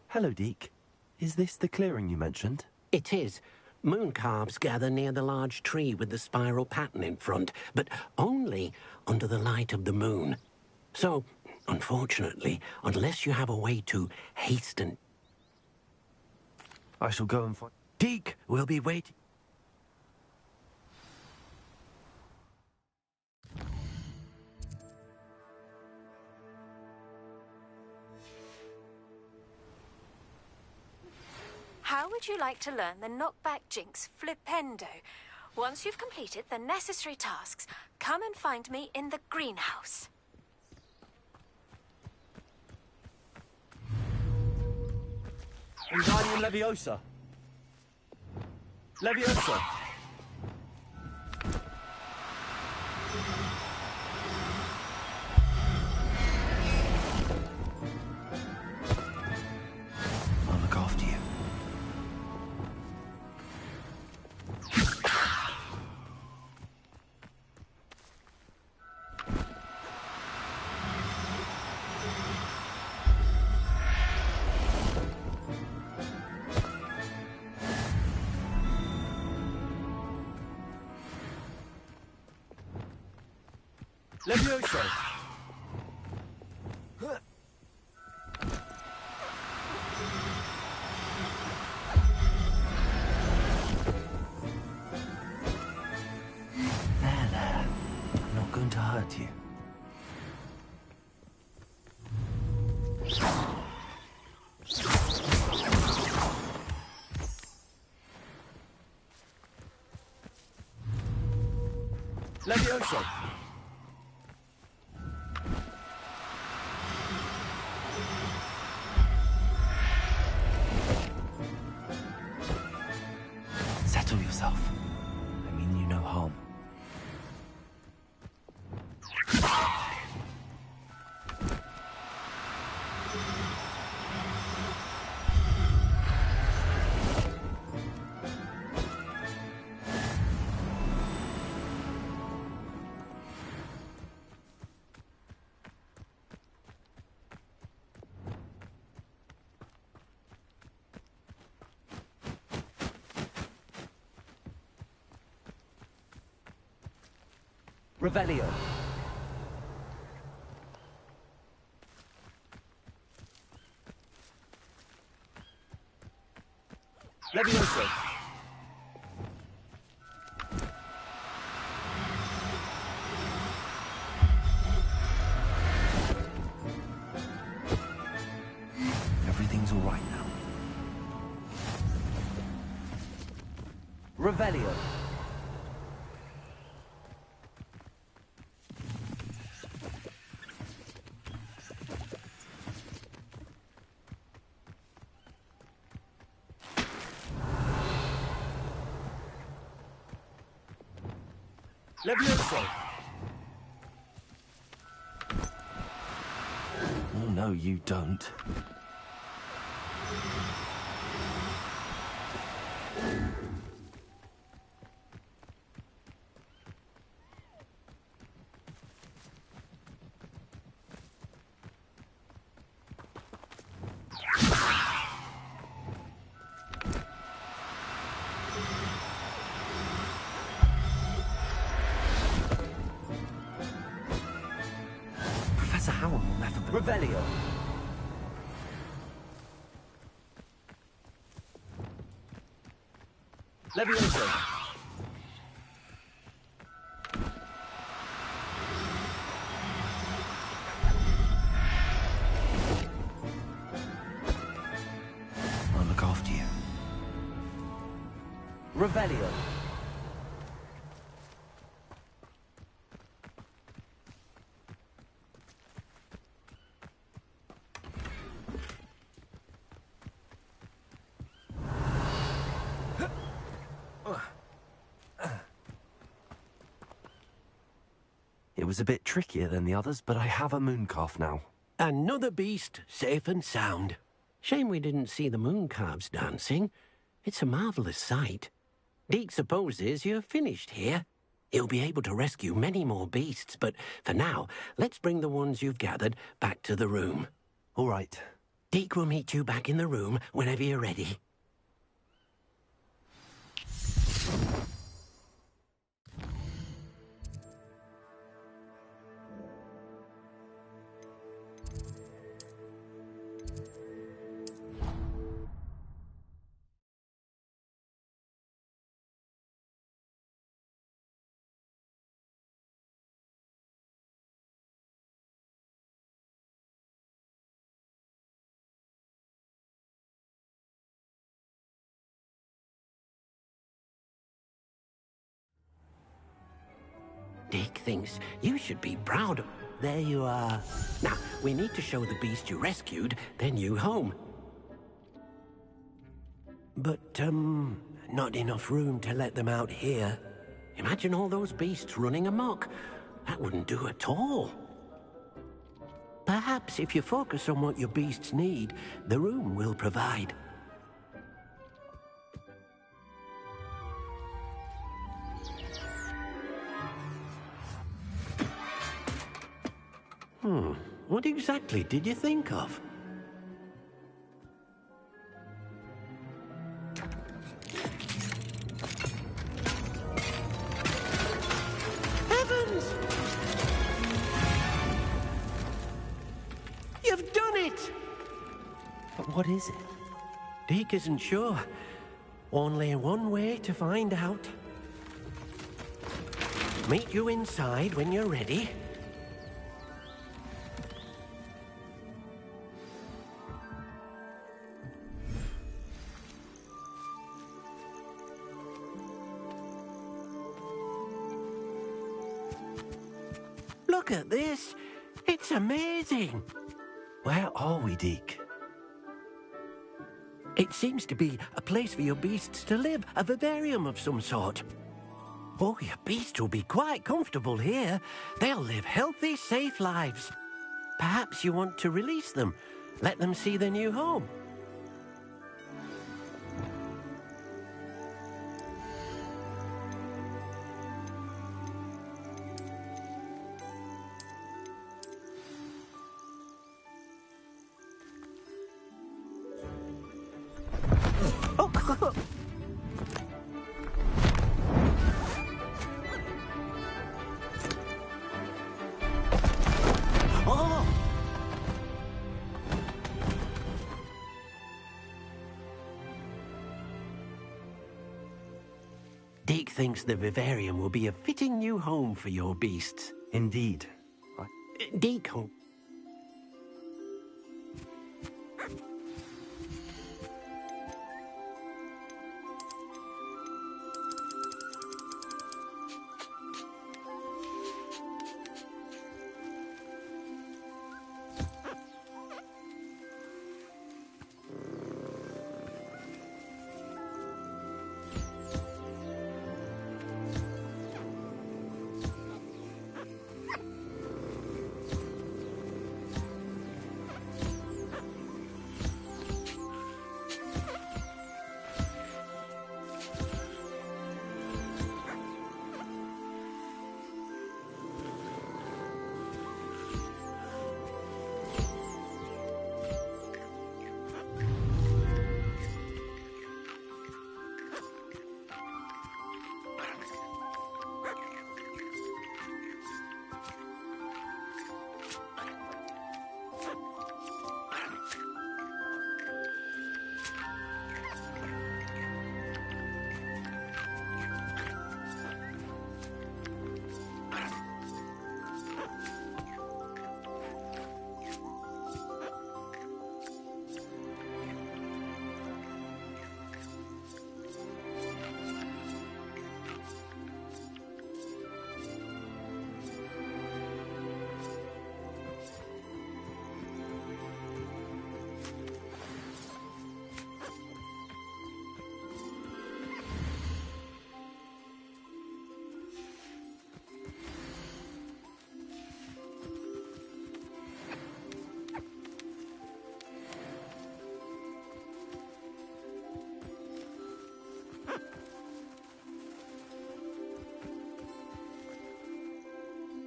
Hello, Deke. Is this the clearing you mentioned? It is. Moon calves gather near the large tree with the spiral pattern in front, but only under the light of the moon. So, unfortunately, unless you have a way to hasten... I shall go and find... Deke will be waiting. How would you like to learn the knockback jinx flipendo? Once you've completed the necessary tasks, come and find me in the greenhouse. Wingardium Leviosa. Leviosa. I'll look after you. Leviosa. There. I'm not going to hurt you. Leviosa. Settle yourself. I mean you no harm. Revelio. Levioso. Everything's all right now. Revelio. Levioso. Oh no, you don't. Professor Howell will never be... Revelio. Levioso. I'll look after you. Revelio. It was a bit trickier than the others, but I have a mooncalf now. Another beast, safe and sound. Shame we didn't see the mooncalves dancing. It's a marvellous sight. Deke supposes you're finished here. He'll be able to rescue many more beasts, but for now, let's bring the ones you've gathered back to the room. All right. Deke will meet you back in the room whenever you're ready. Deke thinks you should be proud of... There you are. Now, we need to show the beast you rescued their new home. But, not enough room to let them out here. Imagine all those beasts running amok. That wouldn't do at all. Perhaps if you focus on what your beasts need, the room will provide. What exactly did you think of? Heavens! You've done it! But what is it? Deke isn't sure. Only one way to find out. Meet you inside when you're ready. Look at this. It's amazing. Where are we, Deke? It seems to be a place for your beasts to live, a vivarium of some sort. Oh, your beasts will be quite comfortable here. They'll live healthy, safe lives. Perhaps you want to release them, let them see their new home. Deke thinks the vivarium will be a fitting new home for your beasts. Indeed. Deke.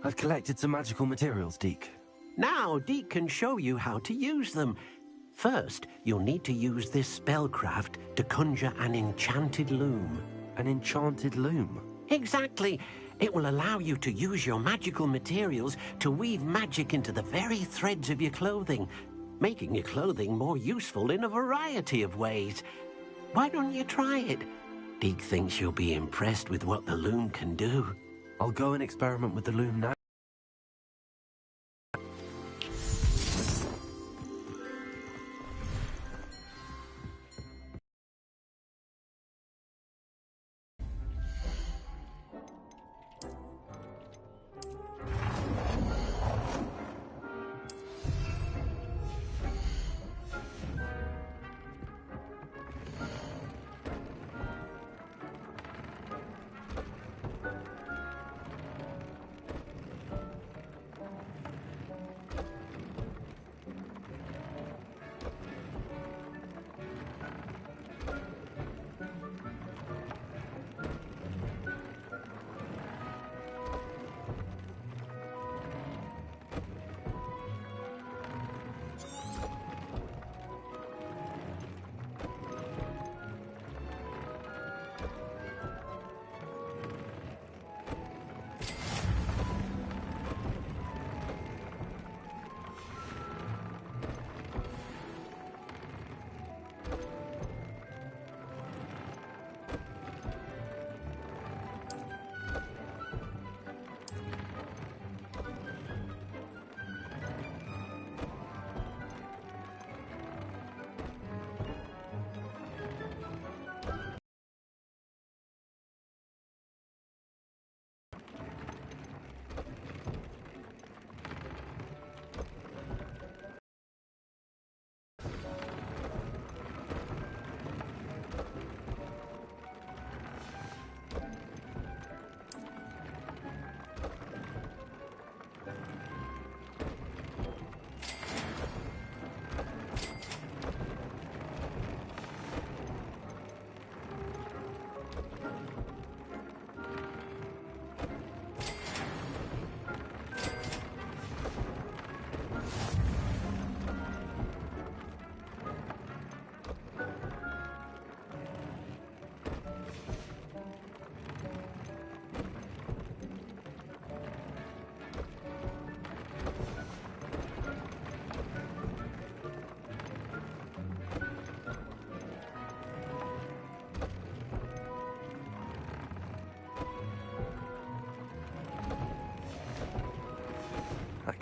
I've collected some magical materials, Deke. Now, Deke can show you how to use them. First, you'll need to use this spellcraft to conjure an enchanted loom. An enchanted loom? Exactly. It will allow you to use your magical materials to weave magic into the very threads of your clothing, making your clothing more useful in a variety of ways. Why don't you try it? Deke thinks you'll be impressed with what the loom can do. I'll go and experiment with the loom now.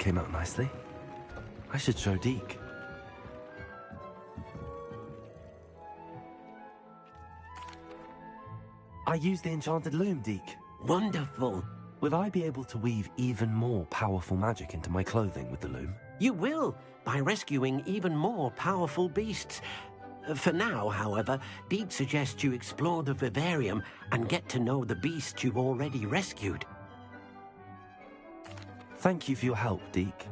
came out nicely. I should show Deke. I used the enchanted loom, Deke. Wonderful. Will I be able to weave even more powerful magic into my clothing with the loom? You will, by rescuing even more powerful beasts. For now, however, Deke suggests you explore the vivarium and get to know the beasts you've already rescued. Thank you for your help, Deke.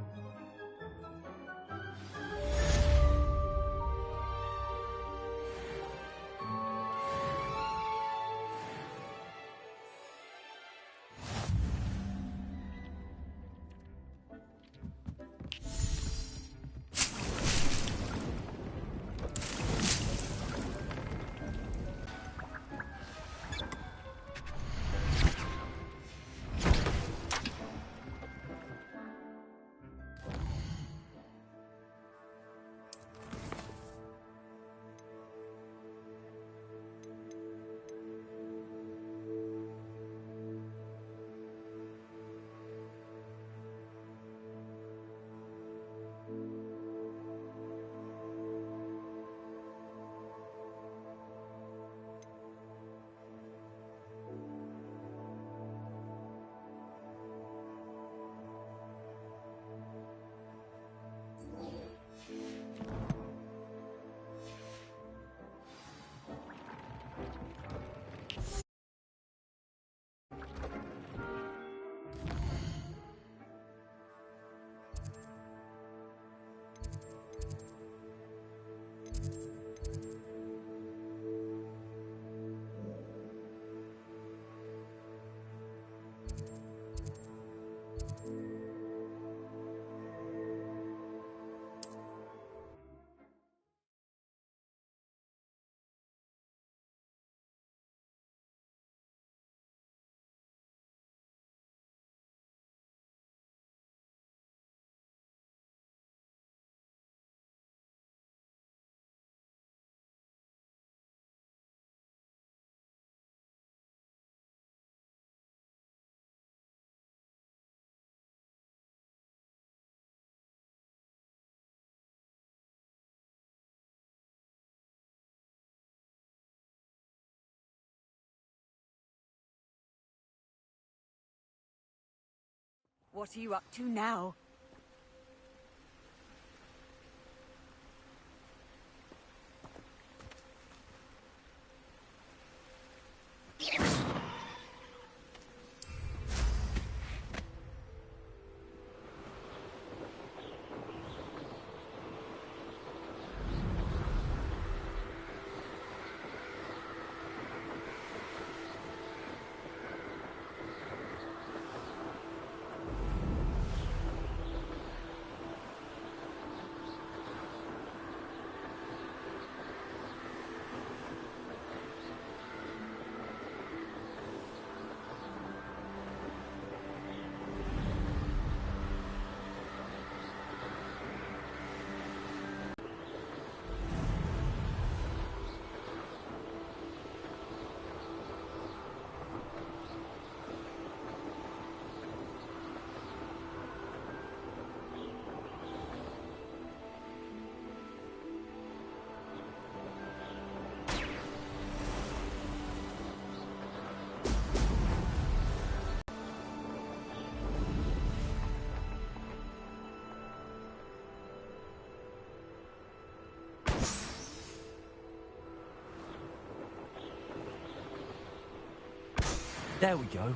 What are you up to now? There we go.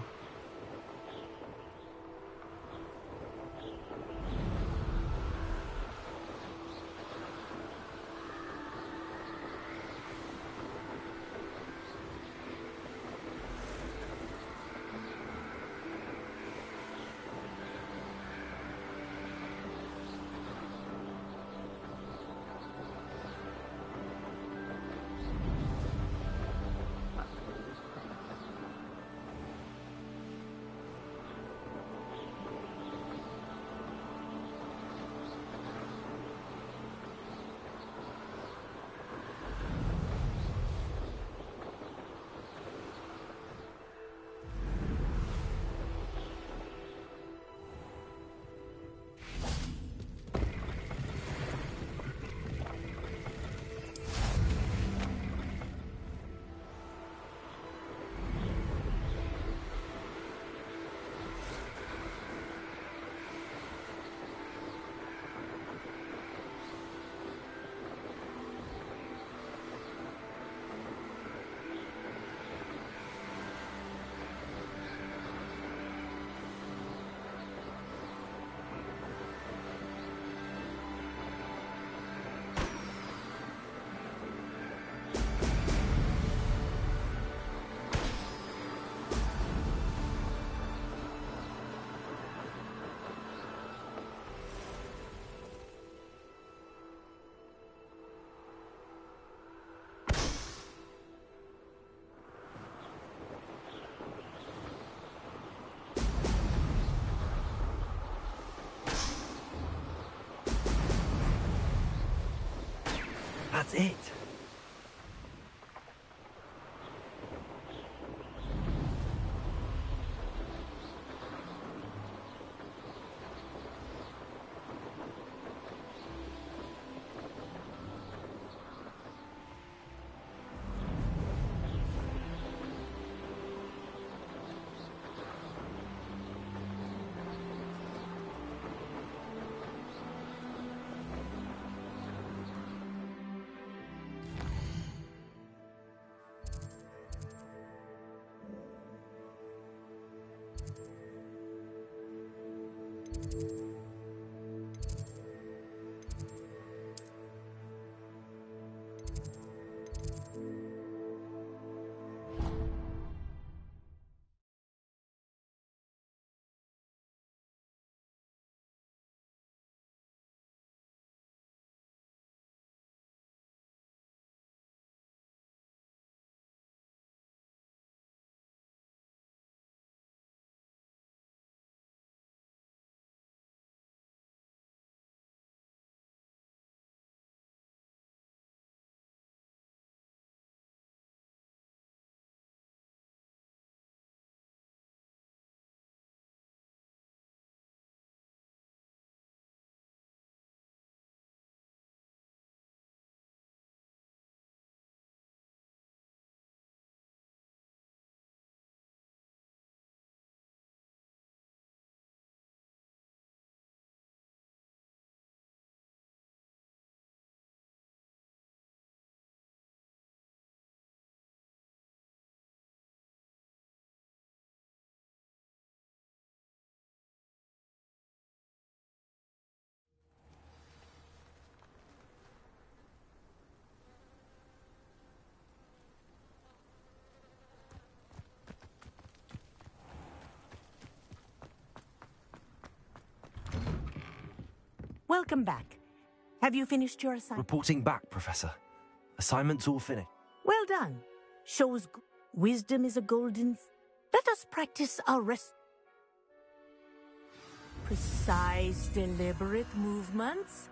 That's it. Welcome back. Have you finished your assignment? Reporting back, Professor. Assignment's all finished. Well done. Shows wisdom is a golden... Let us practice our precise, deliberate movements.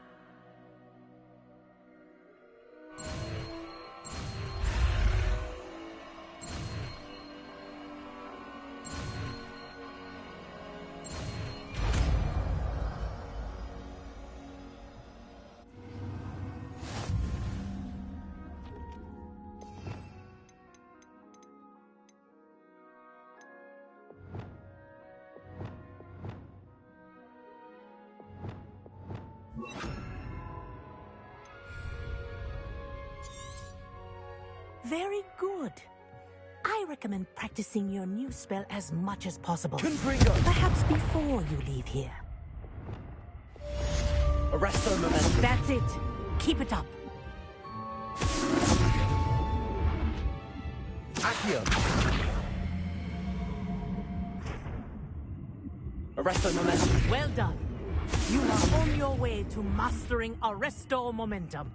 Very good. I recommend practicing your new spell as much as possible. Confringo. Perhaps before you leave here. Arresto momentum. That's it. Keep it up. Accio. Arresto momentum. Well done. You are on your way to mastering Arresto Momentum.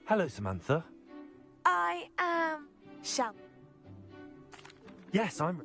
Hello, Samantha. I am... Shall... Yes, I'm...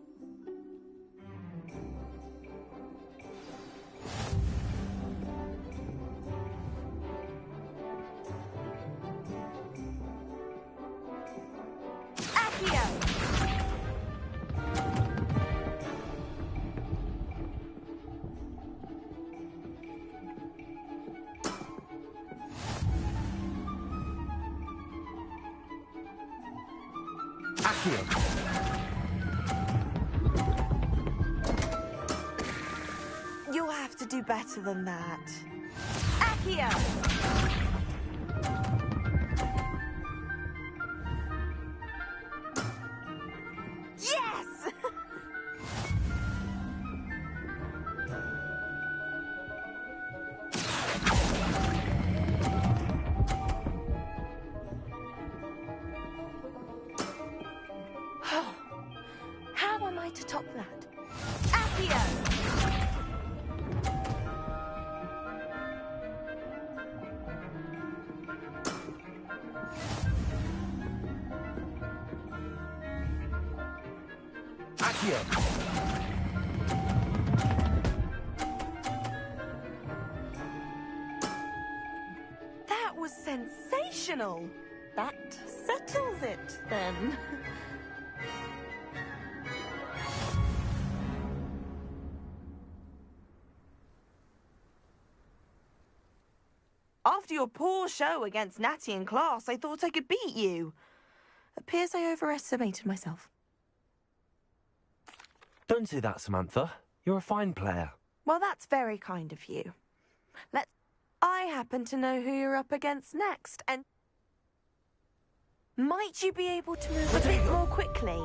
You'll have to do better than that. Accio! Yes! How am I to top that? Accio! That was sensational. That settles it, then. After your poor show against Natty in class, I thought I could beat you. Appears I overestimated myself. Don't say that, Samantha. You're a fine player. Well, that's very kind of you. I happen to know who you're up against next, and might you be able to move a bit more quickly?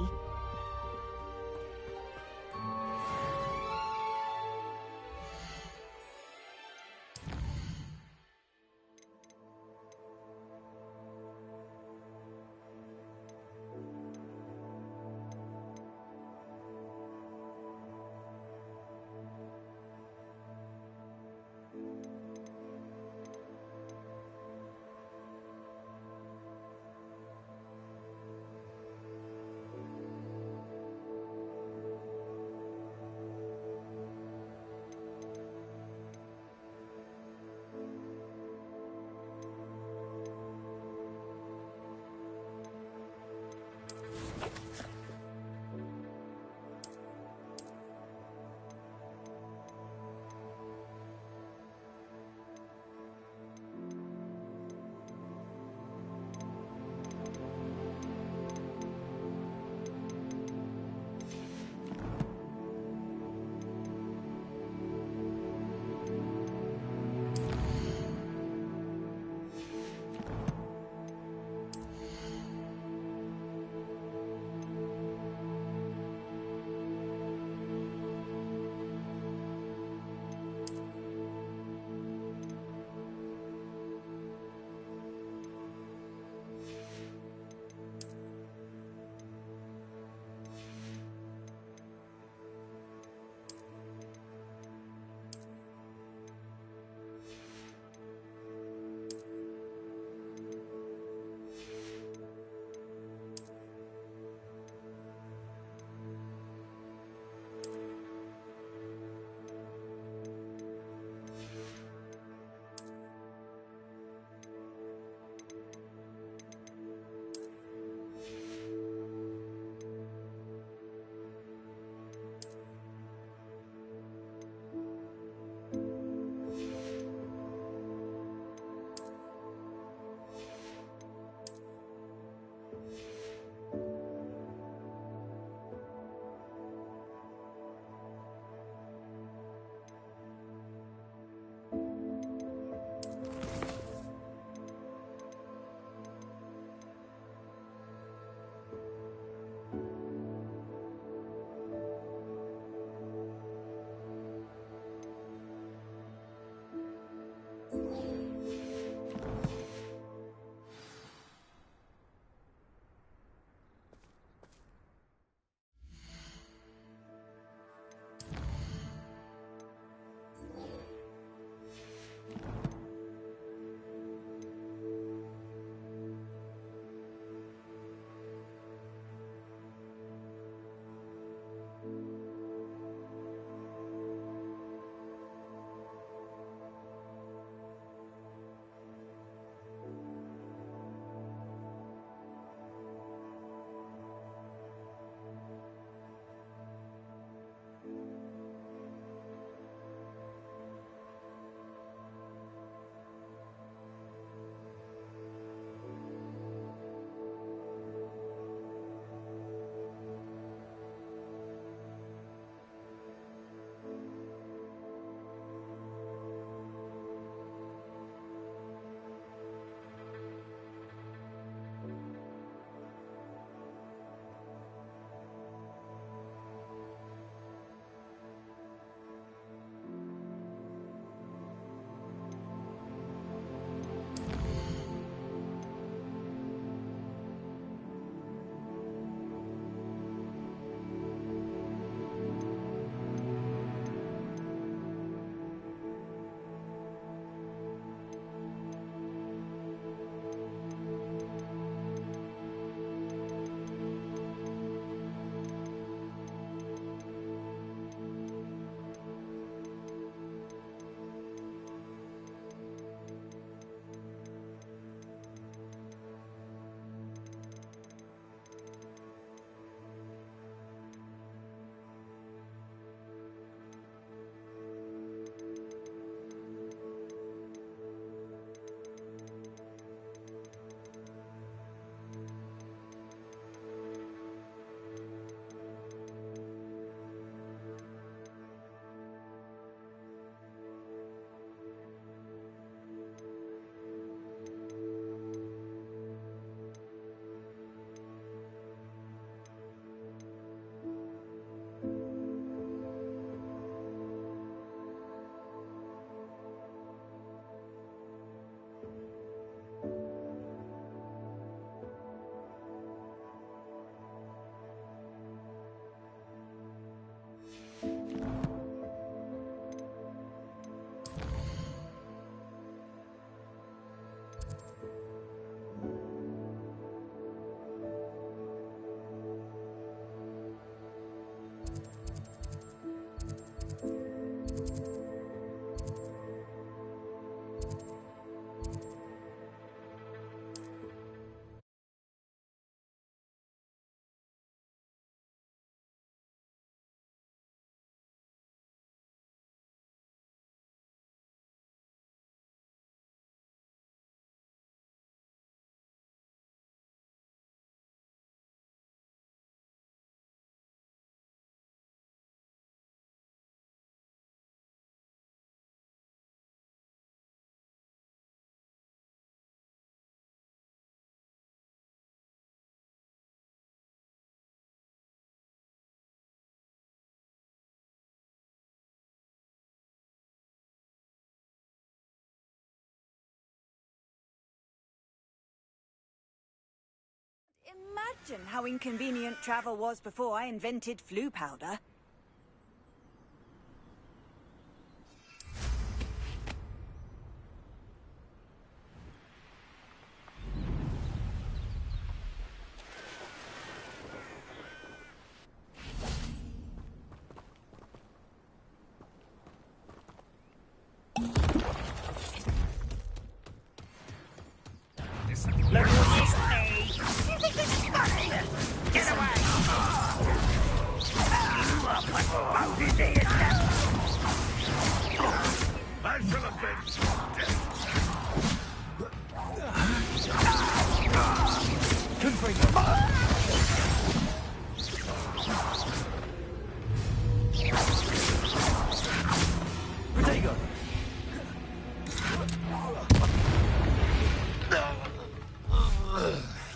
imagine how inconvenient travel was before I invented flu powder.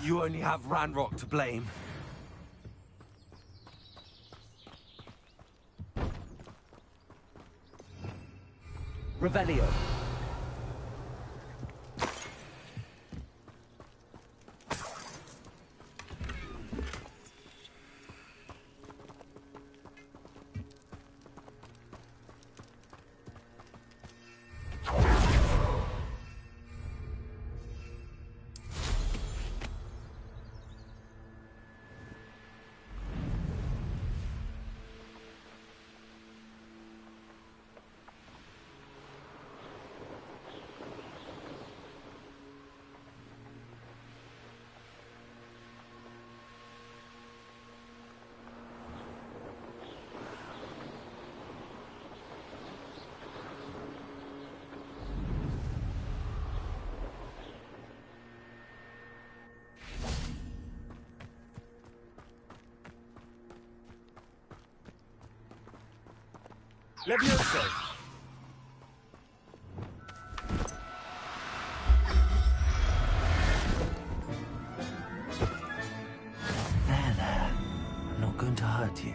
You only have Ranrock to blame. Revelio. Levioso. There. I'm not going to hurt you.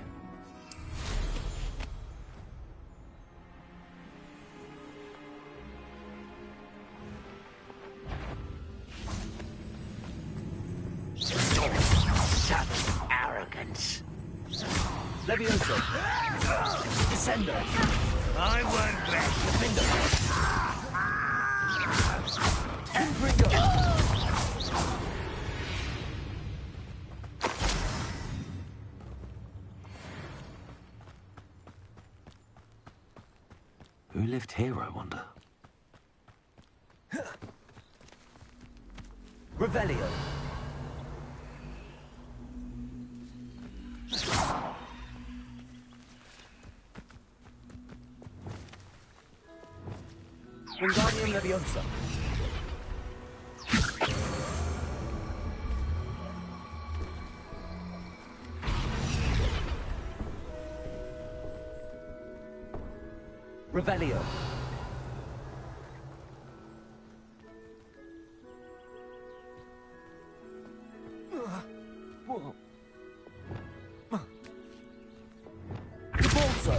Such arrogance. Levioso. Descendo. I won't let Defendo. Confringo. Who lived here, I wonder? Revelio. Wingardium Leviosa. Revelio. Bolso.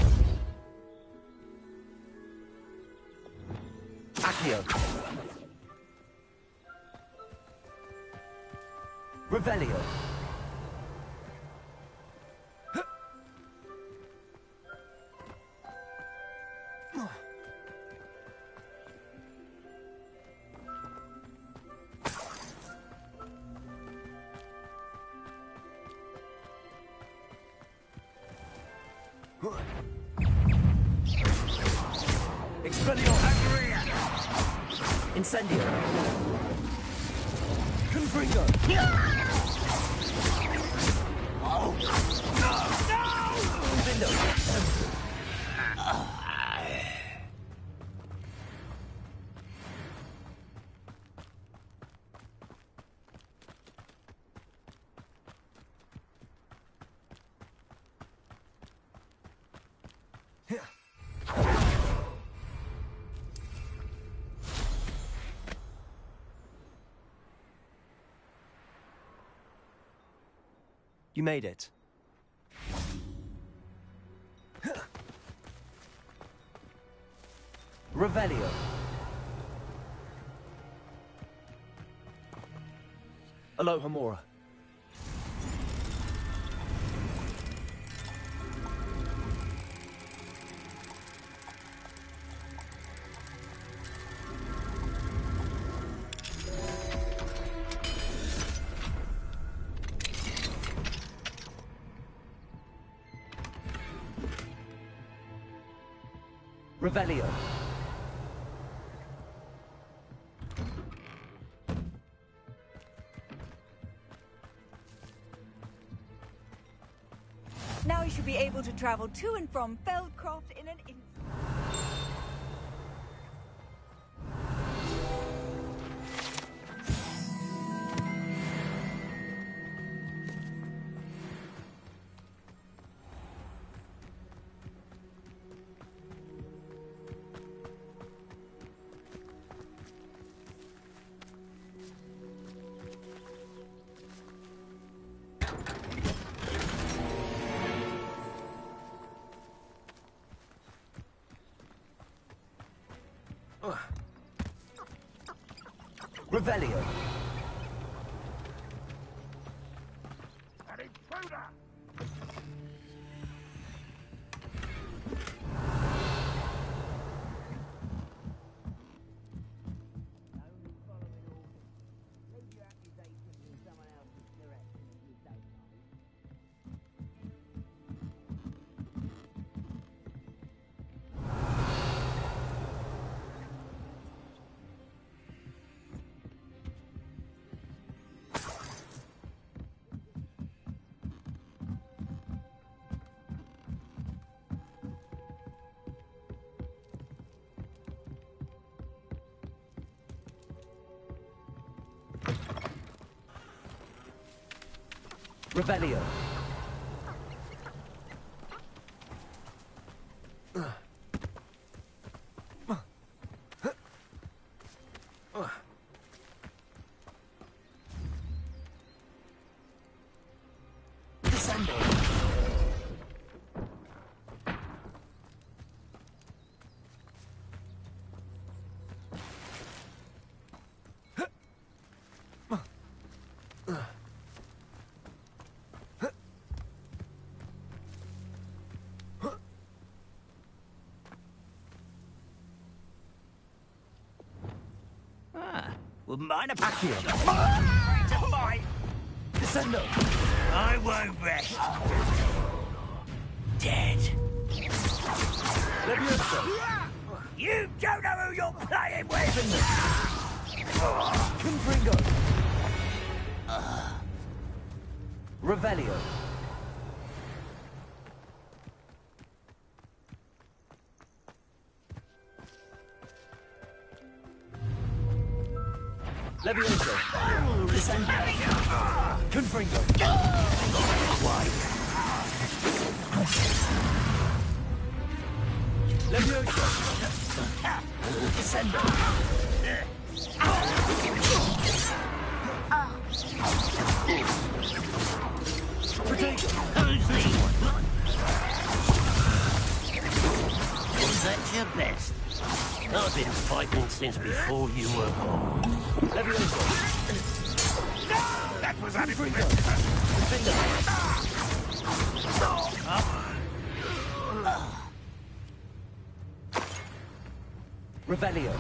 Accio. Revelio. Expellion. Incendio. Confringo. Oh. No! Window. You made it. Revelio. Alohomora. Revelio. Now you should be able to travel to and from Feldcroft in an instant. Revelio. An intruder! Revelio. Wouldn't mind a pack Accio. to fight. Descendo. I won't rest. Dead. Levioso. You don't know who you're playing with. Confringo. Revelio. Levioso. Confringo. Levioso. Descendo. Potato. Was that your best? I've been fighting since before you were born. Levioso. That was adequate. Revelio.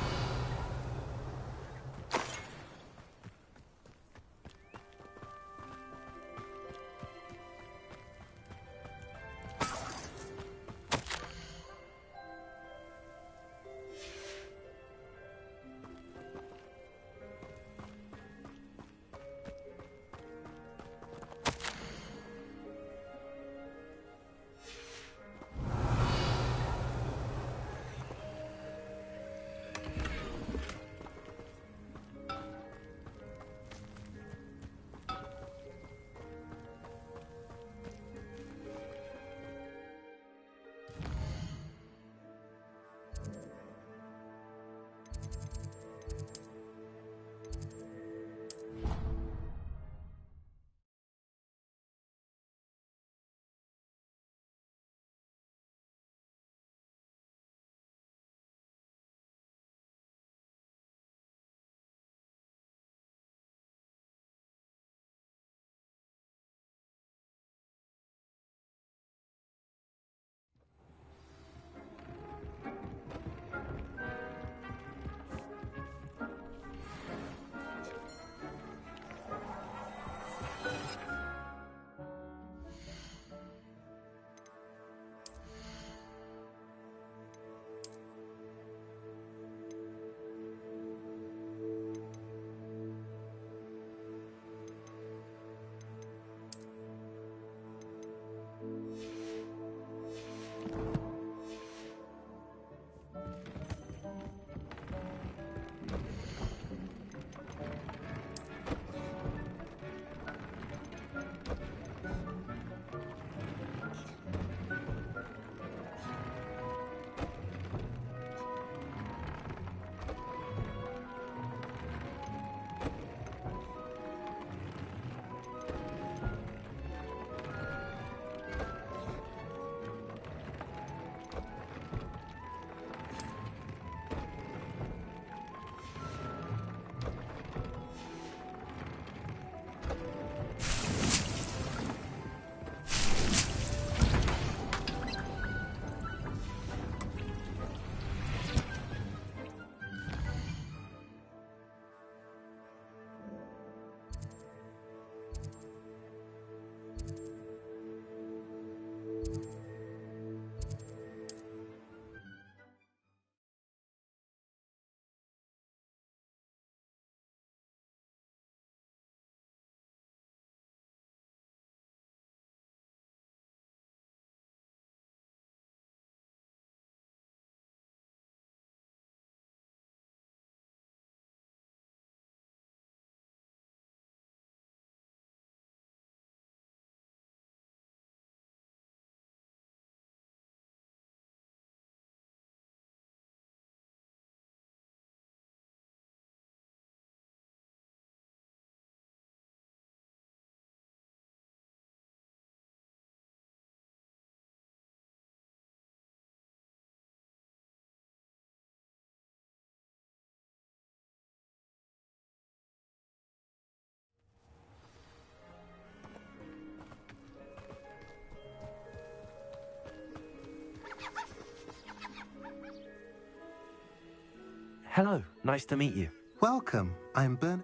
Hello, nice to meet you. Welcome. I'm Bern.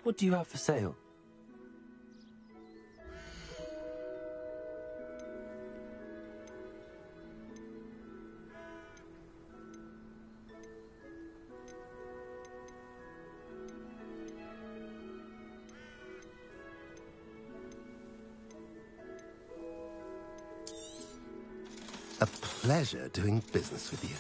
What do you have for sale? A pleasure doing business with you.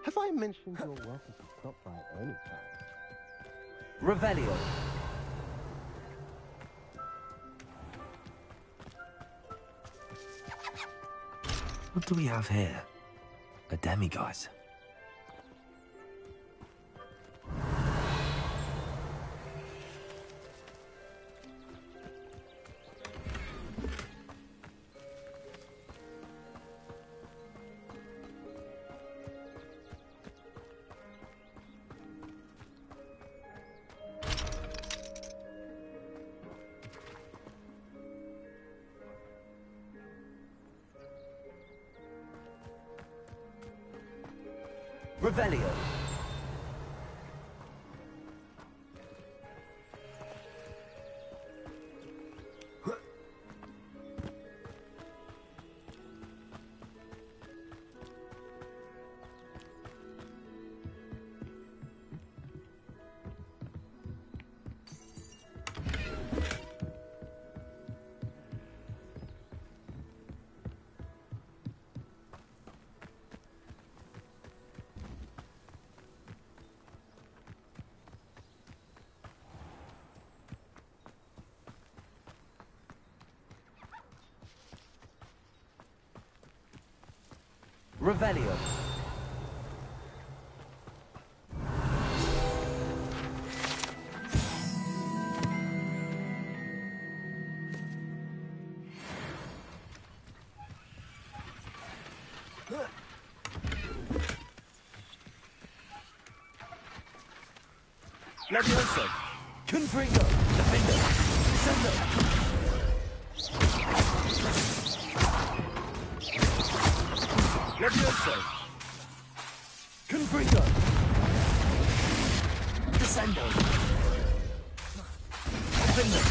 Have I mentioned you're welcome to stop by any time? Revelio. What do we have here? A demiguise. Revelio. Revelio. Levioso. Confringo. Defender. Descendo. Levioso. Confringo. Descendo. Defender.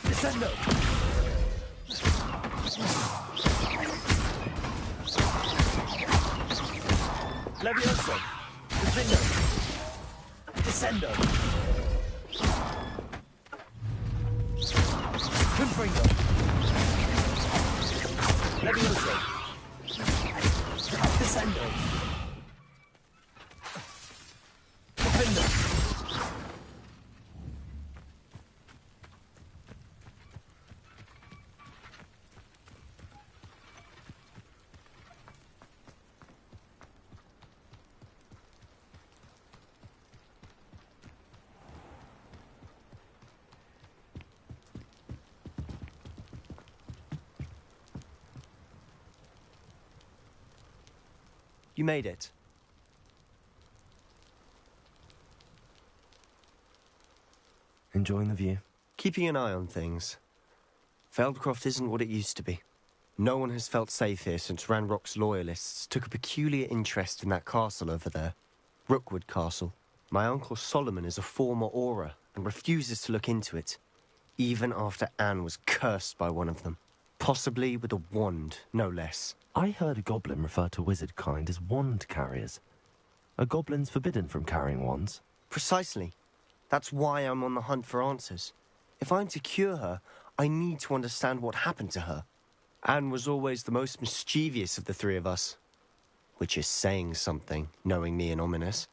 Descendo. Levioso. Defender. Descendo. Confringo. Levioso. Descendo. Defender. You made it. Enjoying the view? Keeping an eye on things. Feldcroft isn't what it used to be. No one has felt safe here since Ranrock's loyalists took a peculiar interest in that castle over there. Rookwood Castle. My uncle Solomon is a former Auror and refuses to look into it, even after Anne was cursed by one of them. Possibly with a wand, no less. I heard a goblin refer to wizard kind as wand carriers. Are goblins forbidden from carrying wands? Precisely. That's why I'm on the hunt for answers. If I'm to cure her, I need to understand what happened to her. Anne was always the most mischievous of the three of us. Which is saying something, knowing me and ominous.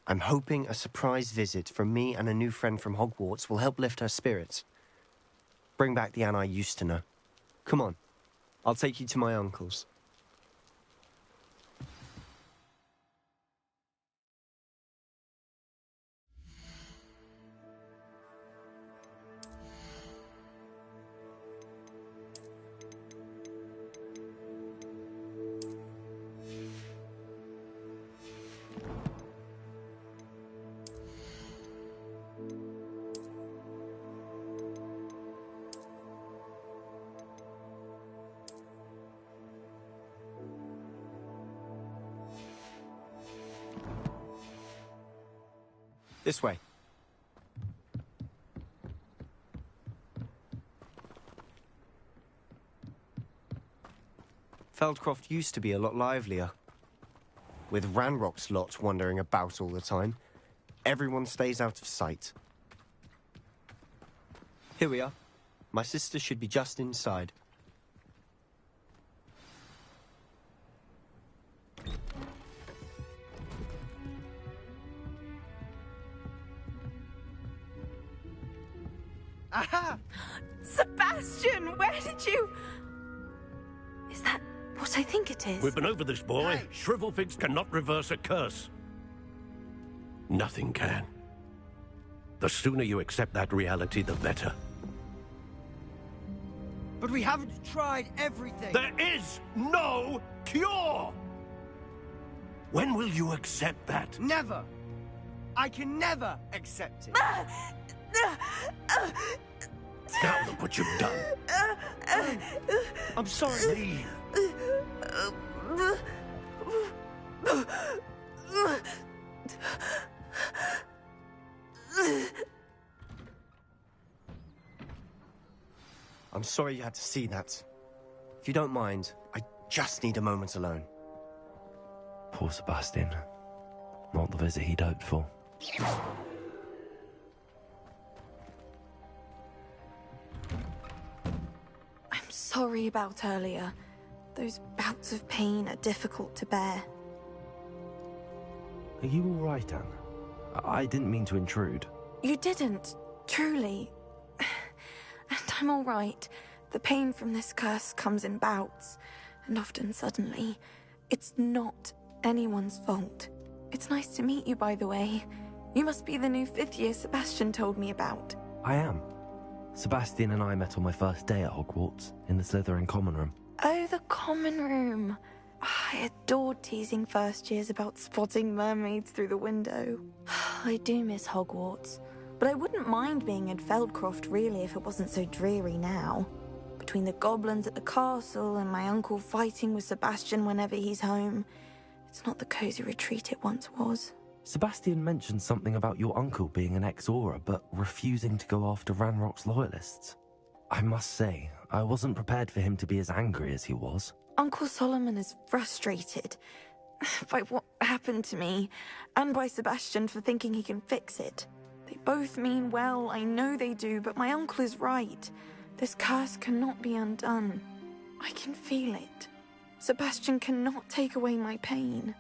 I'm hoping a surprise visit from me and a new friend from Hogwarts will help lift her spirits. Bring back the Anne I used to know. Come on, I'll take you to my uncle's. This way. Feldcroft used to be a lot livelier. With Ranrock's lot wandering about all the time, everyone stays out of sight. Here we are. My sister should be just inside. Aha! Sebastian, where did you... Is that what I think it is? We've been over this, boy. Shrivelfigs cannot reverse a curse. Nothing can. The sooner you accept that reality, the better. But we haven't tried everything. There is no cure! When will you accept that? Never. I can never accept it. Now look what you've done. I'm sorry. Leave. I'm sorry you had to see that. If you don't mind, I just need a moment alone. Poor Sebastian. Not the visit he'd hoped for. I'm sorry about earlier. Those bouts of pain are difficult to bear. Are you all right, Anne? I didn't mean to intrude. You didn't, truly. And I'm all right. The pain from this curse comes in bouts, and often suddenly. It's not anyone's fault. It's nice to meet you, by the way. You must be the new 5th year Sebastian told me about. I am. Sebastian and I met on my first day at Hogwarts, in the Slytherin common room. Oh, the common room. I adored teasing first years about spotting mermaids through the window. I do miss Hogwarts, but I wouldn't mind being in Feldcroft really if it wasn't so dreary now. Between the goblins at the castle and my uncle fighting with Sebastian whenever he's home, it's not the cozy retreat it once was. Sebastian mentioned something about your uncle being an ex-Auror, but refusing to go after Ranrock's loyalists. I must say, I wasn't prepared for him to be as angry as he was. Uncle Solomon is frustrated by what happened to me, and by Sebastian for thinking he can fix it. They both mean well, I know they do, but my uncle is right. This curse cannot be undone. I can feel it. Sebastian cannot take away my pain.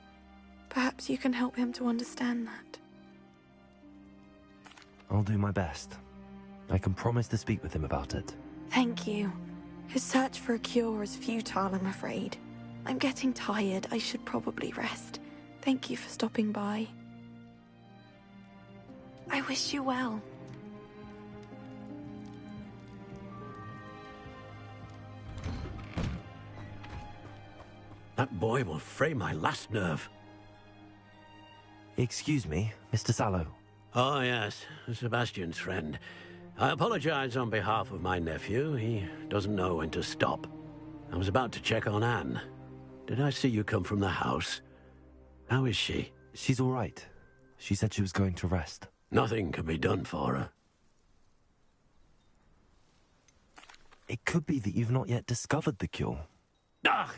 Perhaps you can help him to understand that. I'll do my best. I can promise to speak with him about it. Thank you. His search for a cure is futile, I'm afraid. I'm getting tired. I should probably rest. Thank you for stopping by. I wish you well. That boy will fray my last nerve. Excuse me, Mr. Sallow. Oh, yes, Sebastian's friend. I apologize on behalf of my nephew. He doesn't know when to stop. I was about to check on Anne. Did I see you come from the house? How is she? She's all right. She said she was going to rest. Nothing can be done for her. It could be that you've not yet discovered the cure. Ah,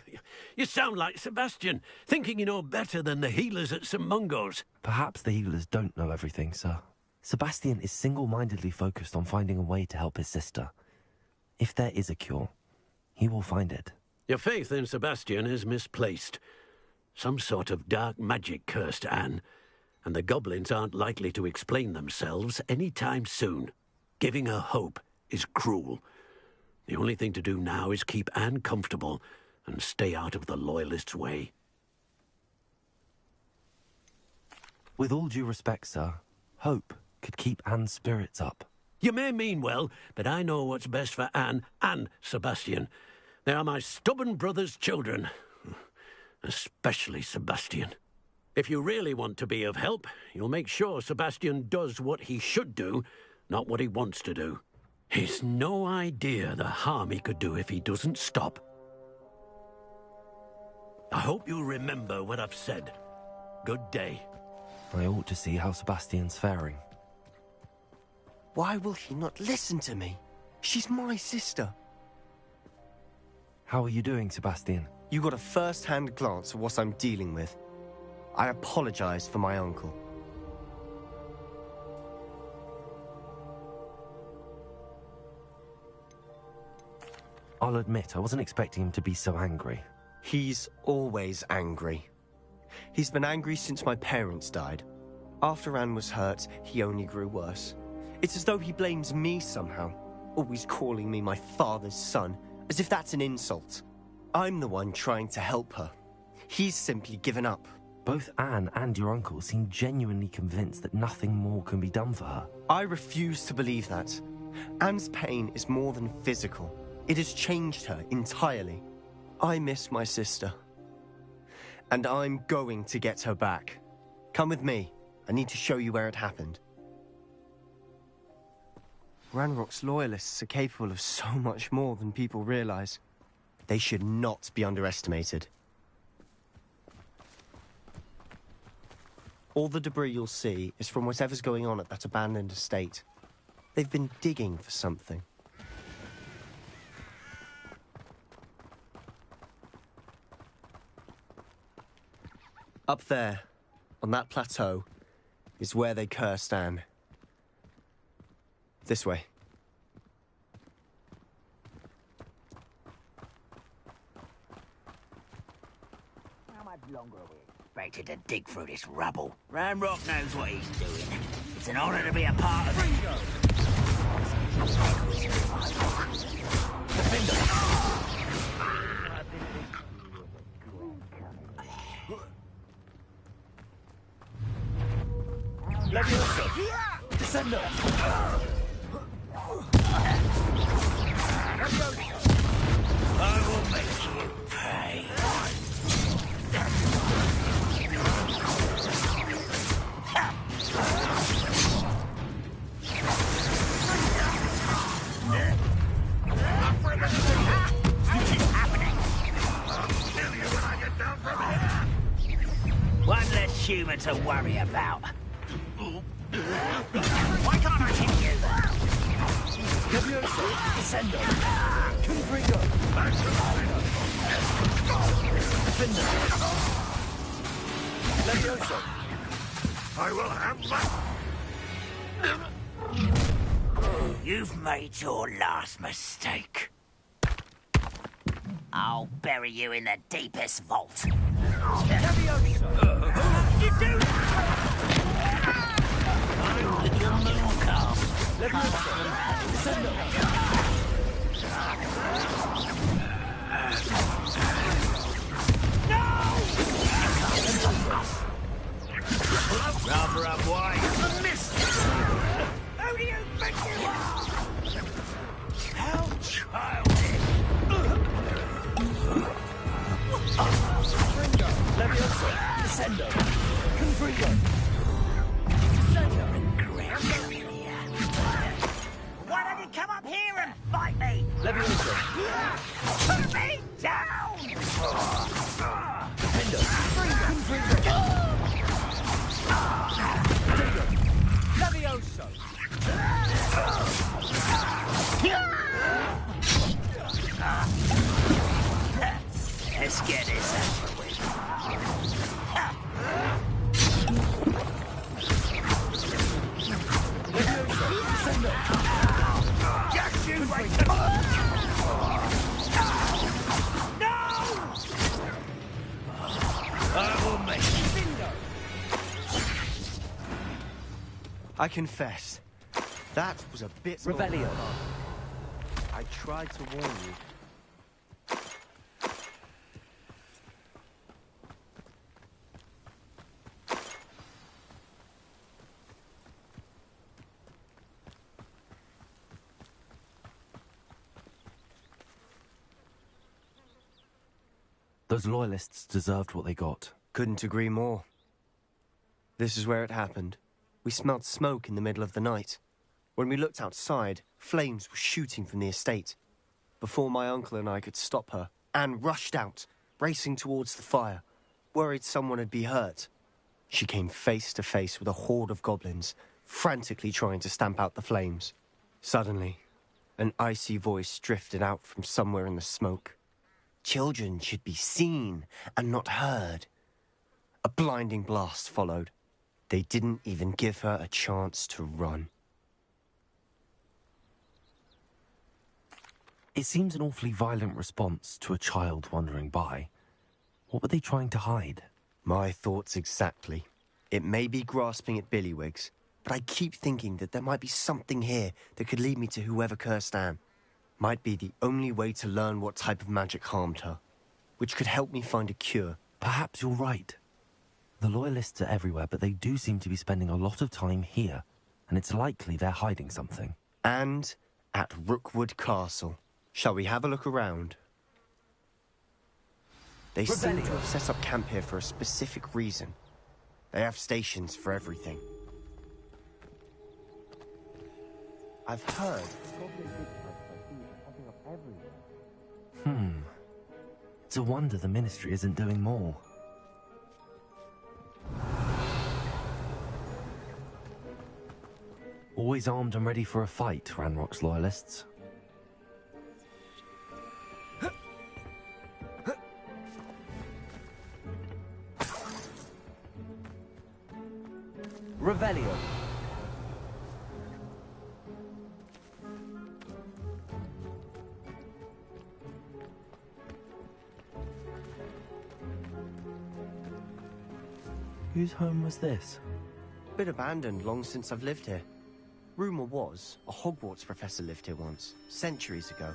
you sound like Sebastian, thinking you know better than the healers at St. Mungo's. Perhaps the healers don't know everything, sir. Sebastian is single-mindedly focused on finding a way to help his sister. If there is a cure, he will find it. Your faith in Sebastian is misplaced. Some sort of dark magic cursed Anne, and the goblins aren't likely to explain themselves any time soon. Giving her hope is cruel. The only thing to do now is keep Anne comfortable and stay out of the Loyalists' way. With all due respect, sir, hope could keep Anne's spirits up. You may mean well, but I know what's best for Anne and Sebastian. They are my stubborn brother's children. Especially Sebastian. If you really want to be of help, you'll make sure Sebastian does what he should do, not what he wants to do. He's no idea the harm he could do if he doesn't stop. I hope you'll remember what I've said. Good day. I ought to see how Sebastian's faring. Why will he not listen to me? She's my sister. How are you doing, Sebastian? You got a first-hand glance at what I'm dealing with. I apologize for my uncle. I'll admit, I wasn't expecting him to be so angry. He's always angry. He's been angry since my parents died. After Anne was hurt, he only grew worse. It's as though he blames me somehow, always calling me my father's son, as if that's an insult. I'm the one trying to help her. He's simply given up. Both Anne and your uncle seem genuinely convinced that nothing more can be done for her. I refuse to believe that. Anne's pain is more than physical. It has changed her entirely. I miss my sister. And I'm going to get her back. Come with me. I need to show you where it happened. Ranrock's loyalists are capable of so much more than people realize. They should not be underestimated. All the debris you'll see is from whatever's going on at that abandoned estate. They've been digging for something. Up there, on that plateau, is where they cursed Anne. This way. How much longer are we expected to dig through this rubble? Ranrock knows what he's doing. It's an honor to be a part of it. Leviosa! Descendo! I will make you pay. One less human to worry about. Why can't I hit you? Leviosa! Descendo! Confringo! Defender! Leviosa! I will have my... You've made your last mistake. I'll bury you in the deepest vault. Leviosa! You do Leviosa! Descendo! Rather up wide. A miss! Who do you think you are? How childish! Leviosa! Descendo! Confringo! Why don't you come up here and fight me? Leviosa! Put me down! Defender! Confringo! Leviosa! Let's get this over with. Just you wait. No! I will make you. I confess, that was a bit... Revelio. I tried to warn you. Those loyalists deserved what they got. Couldn't agree more. This is where it happened. We smelled smoke in the middle of the night. When we looked outside, flames were shooting from the estate. Before my uncle and I could stop her, Anne rushed out, racing towards the fire, worried someone had been hurt. She came face to face with a horde of goblins, frantically trying to stamp out the flames. Suddenly, an icy voice drifted out from somewhere in the smoke. Children should be seen and not heard. A blinding blast followed. They didn't even give her a chance to run. It seems an awfully violent response to a child wandering by. What were they trying to hide? My thoughts exactly. It may be grasping at Billywigs, but I keep thinking that there might be something here that could lead me to whoever cursed Anne. Might be the only way to learn what type of magic harmed her, which could help me find a cure. Perhaps you're right. The Loyalists are everywhere, but they do seem to be spending a lot of time here, and it's likely they're hiding something. And at Rookwood Castle. Shall we have a look around? They seem to have set up camp here for a specific reason. They have stations for everything. I've heard. It's a wonder the Ministry isn't doing more. Always armed and ready for a fight, Ranrock's Loyalists. Revelio. Whose home was this? Been abandoned long since I've lived here. Rumour was, a Hogwarts professor lived here once, centuries ago.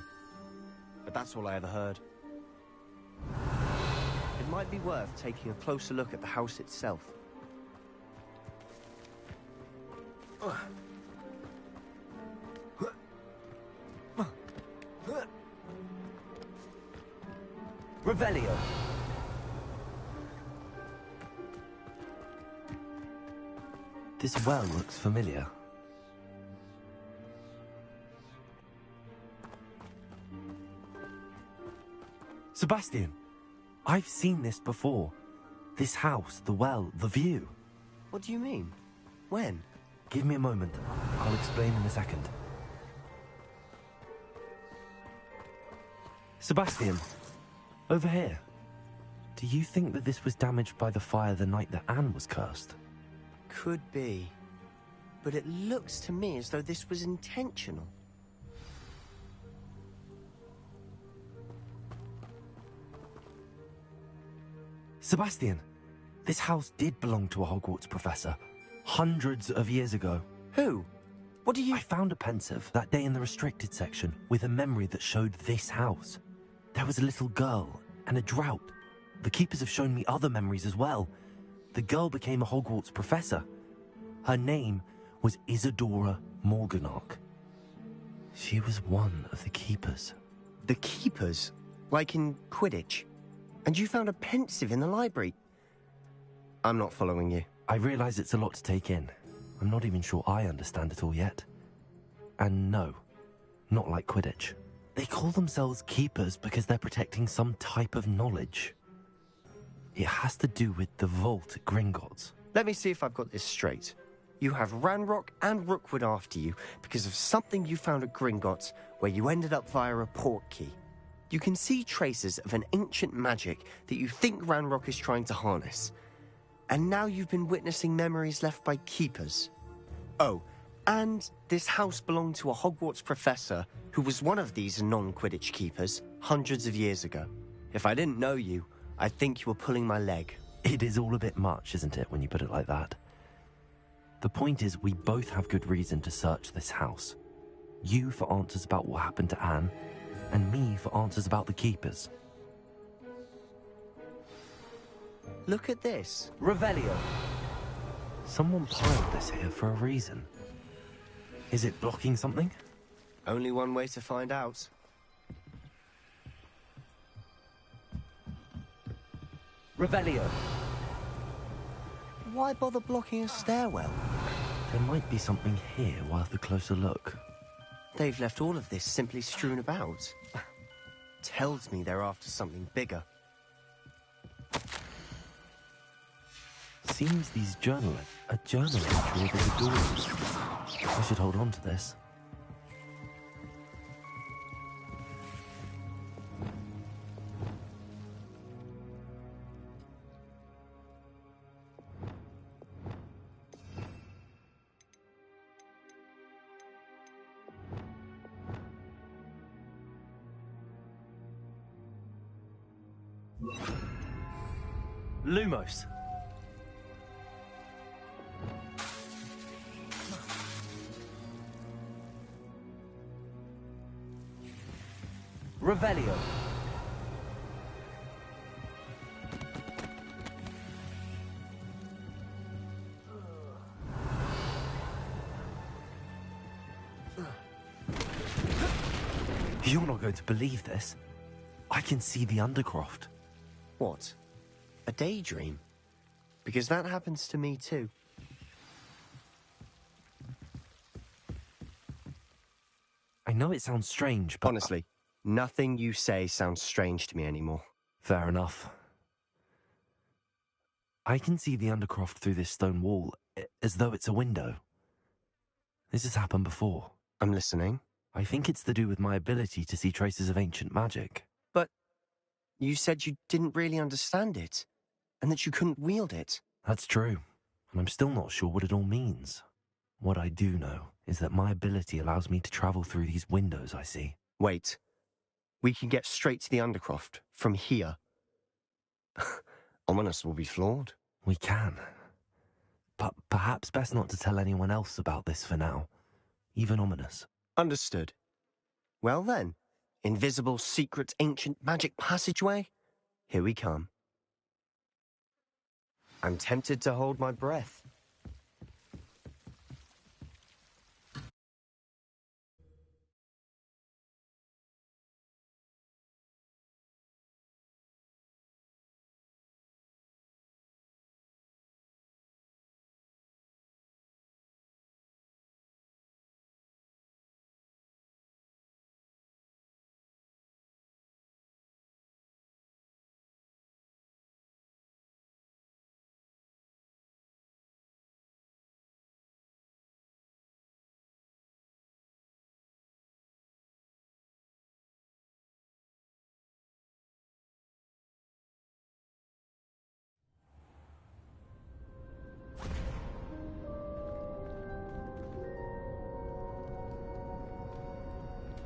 But that's all I ever heard. It might be worth taking a closer look at the house itself. Revelio. This well looks familiar. Sebastian, I've seen this before. This house, the well, the view. What do you mean? When? Give me a moment. I'll explain in a second. Sebastian, over here. Do you think that this was damaged by the fire the night that Anne was cursed? Could be. But it looks to me as though this was intentional. Sebastian, this house did belong to a Hogwarts professor. Hundreds of years ago. Who? What do you... I found a pensive that day in the restricted section with a memory that showed this house. There was a little girl and a drought. The keepers have shown me other memories as well. The girl became a Hogwarts professor. Her name was Isadora Morganach. She was one of the keepers. The keepers? Like in Quidditch? And you found a pensive in the library? I'm not following you. I realize it's a lot to take in. I'm not even sure I understand it all yet. And no, not like Quidditch. They call themselves keepers because they're protecting some type of knowledge. It has to do with the vault at Gringotts. Let me see if I've got this straight. You have Ranrock and Rookwood after you because of something you found at Gringotts where you ended up via a portkey. You can see traces of an ancient magic that you think Ranrock is trying to harness. And now you've been witnessing memories left by keepers. Oh, and this house belonged to a Hogwarts professor who was one of these non-Quidditch keepers hundreds of years ago. If I didn't know you, I'd think you were pulling my leg. It is all a bit much, isn't it, when you put it like that? The point is, we both have good reason to search this house. You for answers about what happened to Anne, and me for answers about the keepers. Look at this. Revelio. Someone piled this here for a reason. Is it blocking something? Only one way to find out. Revelio. Why bother blocking a stairwell? There might be something here worth a closer look. They've left all of this simply strewn about. Tells me they're after something bigger. Seems these journal A journal entry over the doors. I should hold on to this. Lumos. Revelio. You're not going to believe this. I can see the Undercroft. What? A daydream? Because that happens to me too. I know it sounds strange, but... Honestly, nothing you say sounds strange to me anymore. Fair enough. I can see the Undercroft through this stone wall, as though it's a window. This has happened before. I'm listening. I think it's to do with my ability to see traces of ancient magic. But you said you didn't really understand it, and that you couldn't wield it. That's true, and I'm still not sure what it all means. What I do know is that my ability allows me to travel through these windows I see. Wait. We can get straight to the Undercroft from here. Ominous will be floored. We can. But perhaps best not to tell anyone else about this for now. Even Ominous. Understood. Well then, invisible, secret, ancient magic passageway? Here we come. I'm tempted to hold my breath.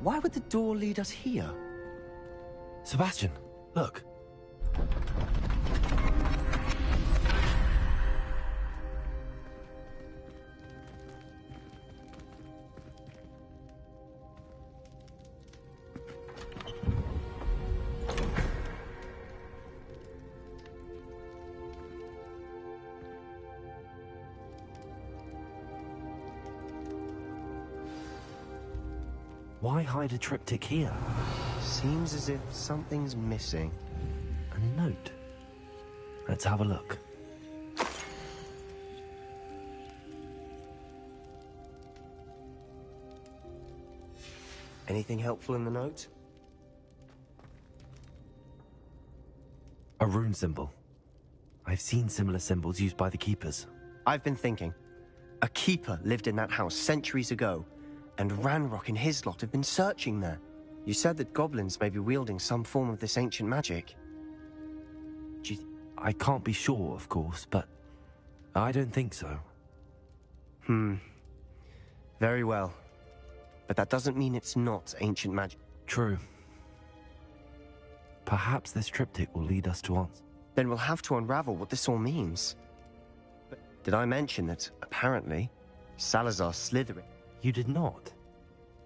Why would the door lead us here? Sebastian, look. Why hide a triptych here? Seems as if something's missing. A note. Let's have a look. Anything helpful in the note? A rune symbol. I've seen similar symbols used by the Keepers. I've been thinking. A Keeper lived in that house centuries ago, and Ranrock and his lot have been searching there. You said that goblins may be wielding some form of this ancient magic. I can't be sure, of course, but I don't think so. Very well. But that doesn't mean it's not ancient magic. True. Perhaps this triptych will lead us to answers. Then we'll have to unravel what this all means. But did I mention that, apparently, Salazar Slytherin... You did not?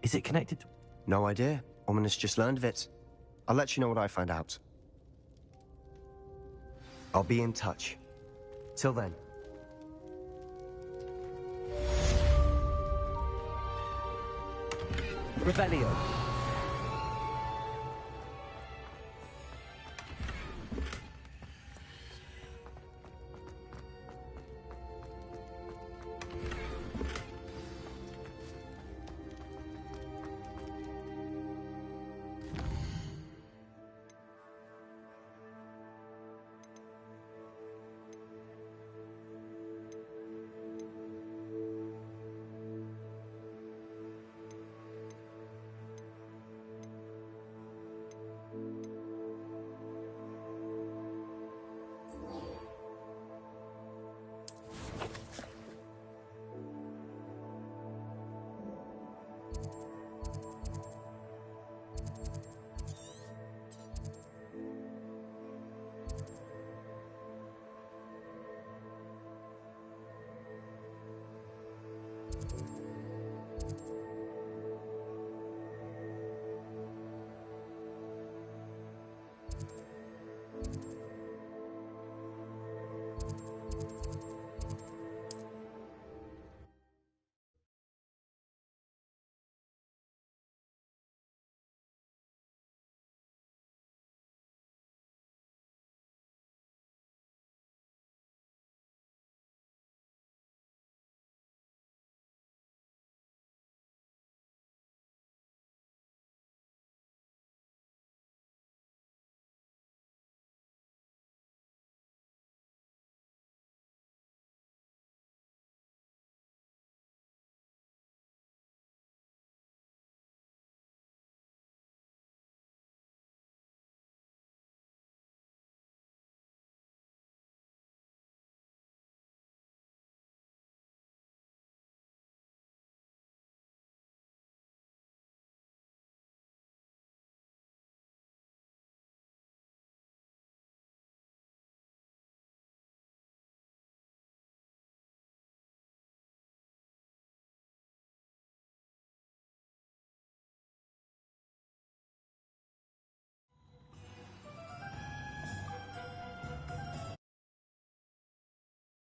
Is it connected to... No idea. Ominous just learned of it. I'll let you know what I find out. I'll be in touch. Till then. Revelio.